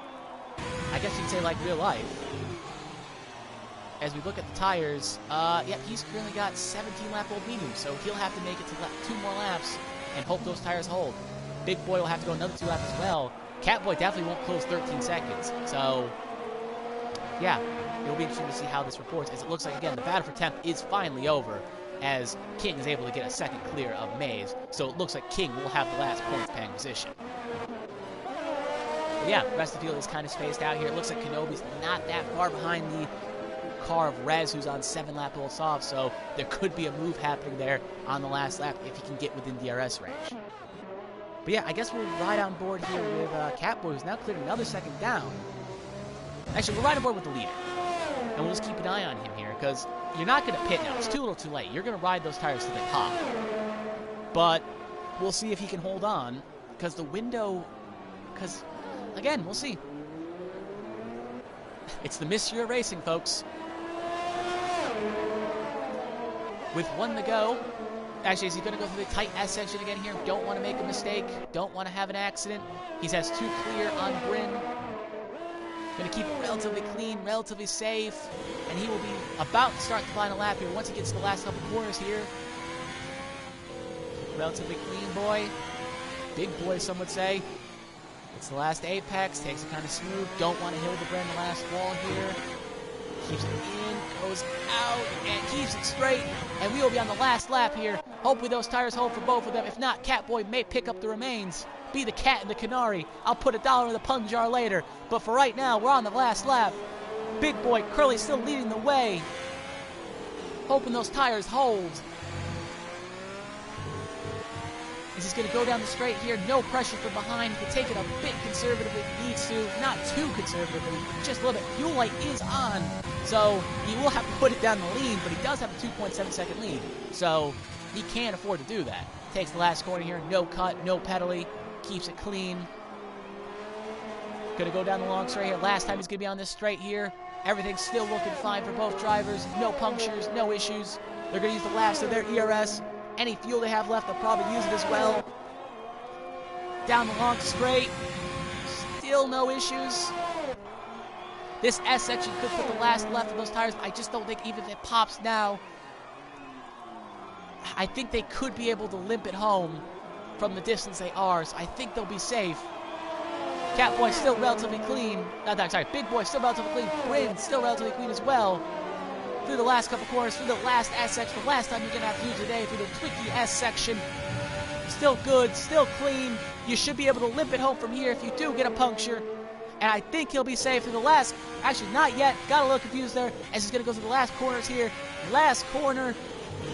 I guess you'd say like real life. As we look at the tires, yeah, he's currently got 17 lap old medium, so he'll have to make it to 2 more laps and hope those tires hold. Big Boy will have to go another 2 laps as well. Catboy definitely won't close 13 seconds, so yeah, it'll be interesting to see how this reports, as it looks like, again, the battle for 10th is finally over, as King is able to get a second clear of Maze, so it looks like King will have the last points-paying position. But yeah, the rest of the field is kind of spaced out here. It looks like Kenobi's not that far behind the car of Rez, who's on 7 lap old soft, so there could be a move happening there on the last lap if he can get within DRS range. But yeah, I guess we'll ride on board here with Catboy, who's now cleared another second down. Actually, we'll ride on board with the leader, and we'll just keep an eye on him here, because you're not going to pit now. It's too little too late. You're going to ride those tires till they pop. But we'll see if he can hold on, because the window... Because, again, we'll see. It's the Monsieur Racing, folks. With 1 to go. Actually, is he going to go through the tight S section again here? Don't want to make a mistake. Don't want to have an accident. He has 2 clear on Bryn. Going to keep it relatively clean, relatively safe. And he will be about to start the final lap here once he gets to the last couple corners here. Relatively clean boy. Big boy, some would say. It's the last apex. Takes it kind of smooth. Don't want to hill the Bryn the last wall here. Keeps it in, goes out, and keeps it straight. And we will be on the last lap here. Hopefully those tires hold for both of them. If not, Catboy may pick up the remains. Be the cat in the canary. I'll put $1 in the pun jar later. But for right now, we're on the last lap. Big Boy Curly still leading the way. Hoping those tires hold. Is he's going to go down the straight here. No pressure from behind. He can take it a bit conservatively if he needs to. Not too conservatively. Just a little bit. Fuel light is on. So he will have to put it down the lead, but he does have a 2.7 second lead. So he can't afford to do that. Takes the last corner here. No cut, no penalty. Keeps it clean. Going to go down the long straight here. Last time he's going to be on this straight here. Everything's still looking fine for both drivers. No punctures, no issues. They're going to use the last of their ERS. Any fuel they have left, they'll probably use it as well. Down the long straight. Still no issues. This S section could put the last left of those tires. I just don't think even if it pops now, I think they could be able to limp it home from the distance they are. So I think they'll be safe. Catboy still relatively clean. Big Boy still relatively clean. Bryn still relatively clean as well. Through the last couple corners, through the last S section, the last time you're going to have to use today, through the Twiki S section. Still good, still clean. You should be able to limp it home from here if you do get a puncture. And I think he'll be safe through the last, actually not yet, got a little confused there, as he's going to go through the last corners here. Last corner,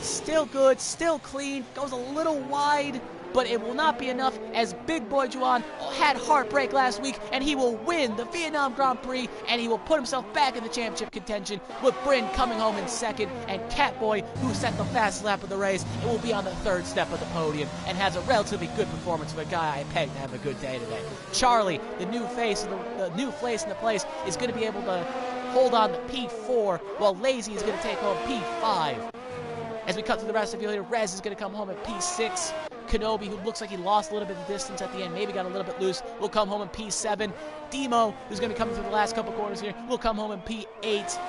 still good, still clean, goes a little wide, but it will not be enough, as Big Boy Juan had heartbreak last week, and he will win the Vietnam Grand Prix, and he will put himself back in the championship contention, with Bryn coming home in second, and Catboy, who set the fastest lap of the race, it will be on the 3rd step of the podium, and has a relatively good performance for a guy I pegged to have a good day today. Charlie, the new face in the place, is going to be able to hold on to P4, while Lazy is going to take home P5. As we cut through the rest of the field here, Rez is going to come home at P6. Kenobi, who looks like he lost a little bit of distance at the end, maybe got a little bit loose, will come home in P7. Demo, who's going to be coming through the last couple corners here, will come home in P8.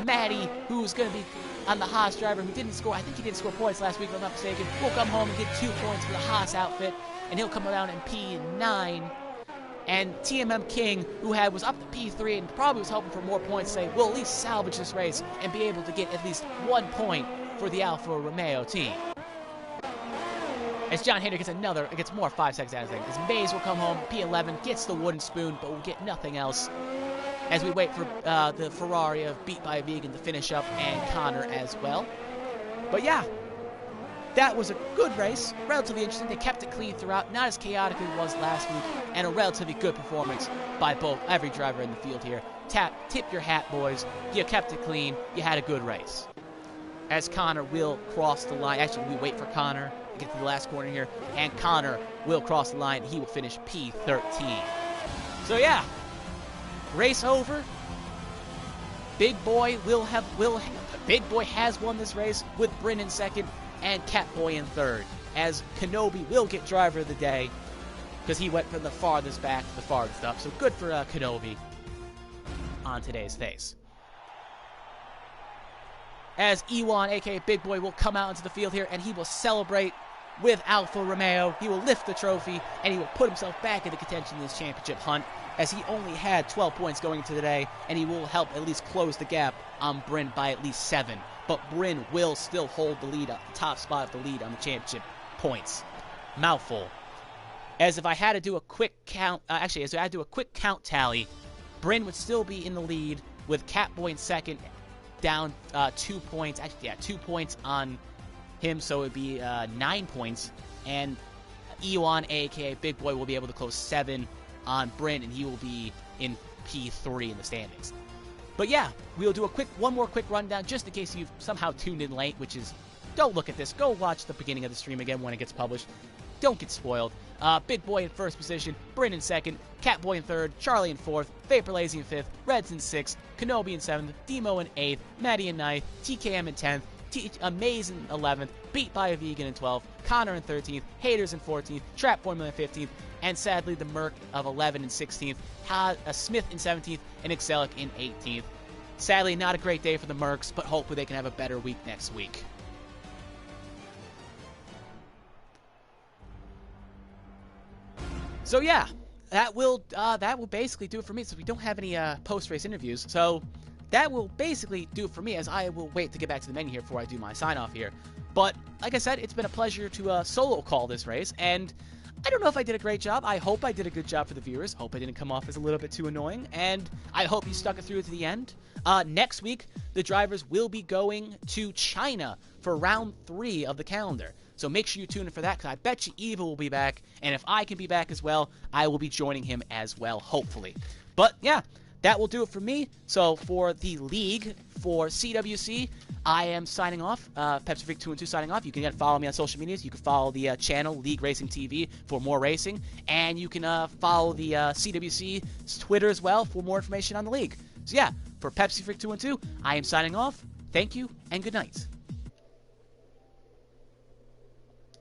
Maddie, who's going to be on the Haas driver, who didn't score, I think he didn't score points last week if I'm not mistaken, will come home and get 2 points for the Haas outfit, and he'll come down in P9. And TMM King, who was up to P3 and probably was hoping for more points, say, will at least salvage this race and be able to get at least 1 point for the Alfa Romeo team. As John Hader gets more 5 seconds out of things. As Mays will come home, P11, gets the wooden spoon, but will get nothing else. As we wait for the Ferrari of Beat by a Vegan to finish up, and Connor as well. But yeah, that was a good race, relatively interesting. They kept it clean throughout, not as chaotic as it was last week, and a relatively good performance by every driver in the field here. Tip your hat, boys. You kept it clean. You had a good race. As Connor will cross the line. Actually, we wait for Connor to get to the last corner here, and Connor will cross the line. He will finish P13. So yeah, race over. Big Boy Big Boy has won this race with Bryn in second and Catboy in third. As Kenobi will get driver of the day because he went from the farthest back to the farthest up. So good for Kenobi on today's face. As Ewan, aka Big Boy, will come out into the field here and he will celebrate with Alfa Romeo. He will lift the trophy and he will put himself back into contention in this championship hunt, as he only had 12 points going into today, and he will help at least close the gap on Bryn by at least 7. But Bryn will still hold the lead, the top spot of the lead on the championship points. Mouthful. As if I had to do a quick count, as I had to do a quick count tally, Bryn would still be in the lead with Catboy in second, down 2 points. Actually, yeah, 2 points on him, so it would be 9 points. And Ewan, aka Big Boy, will be able to close 7 on Bryn, and he will be in P3 in the standings. But yeah, we'll do one more quick rundown, just in case you've somehow tuned in late, which is, don't look at this. Go watch the beginning of the stream again when it gets published. Don't get spoiled. Big Boy in first position, Bryn in second, Catboy in third, Charlie in fourth, Vapor Lazy in fifth, Reds in sixth, Kenobi in seventh, Demo in eighth, Maddie in ninth, TKM in 10th, Maze in 11th, Beat by a Vegan in 12th, Connor in 13th, Haters in 14th, Trap Formula in 15th, and sadly the Merc of 11 and 16th, Smith in 17th, and Excelic in 18th. Sadly, not a great day for the Mercs, but hopefully they can have a better week next week. So yeah, that will basically do it for me. So we don't have any post-race interviews. So that will basically do it for me, as I will wait to get back to the menu here before I do my sign-off here. But like I said, it's been a pleasure to solo call this race, and I don't know if I did a great job. I hope I did a good job for the viewers. Hope I didn't come off as a little bit too annoying, and I hope you stuck it through to the end. Next week, the drivers will be going to China for round 3 of the calendar. So make sure you tune in for that, because I bet you Eva will be back, and if I can be back as well, I will be joining him as well, hopefully. But yeah, that will do it for me. So for the league, for CWC, I am signing off. PepsiFreak212 signing off. You can follow me on social medias. You can follow the channel, League Racing TV, for more racing. And you can follow the CWC's Twitter as well for more information on the league. So yeah, for PepsiFreak212, I am signing off. Thank you, and good night.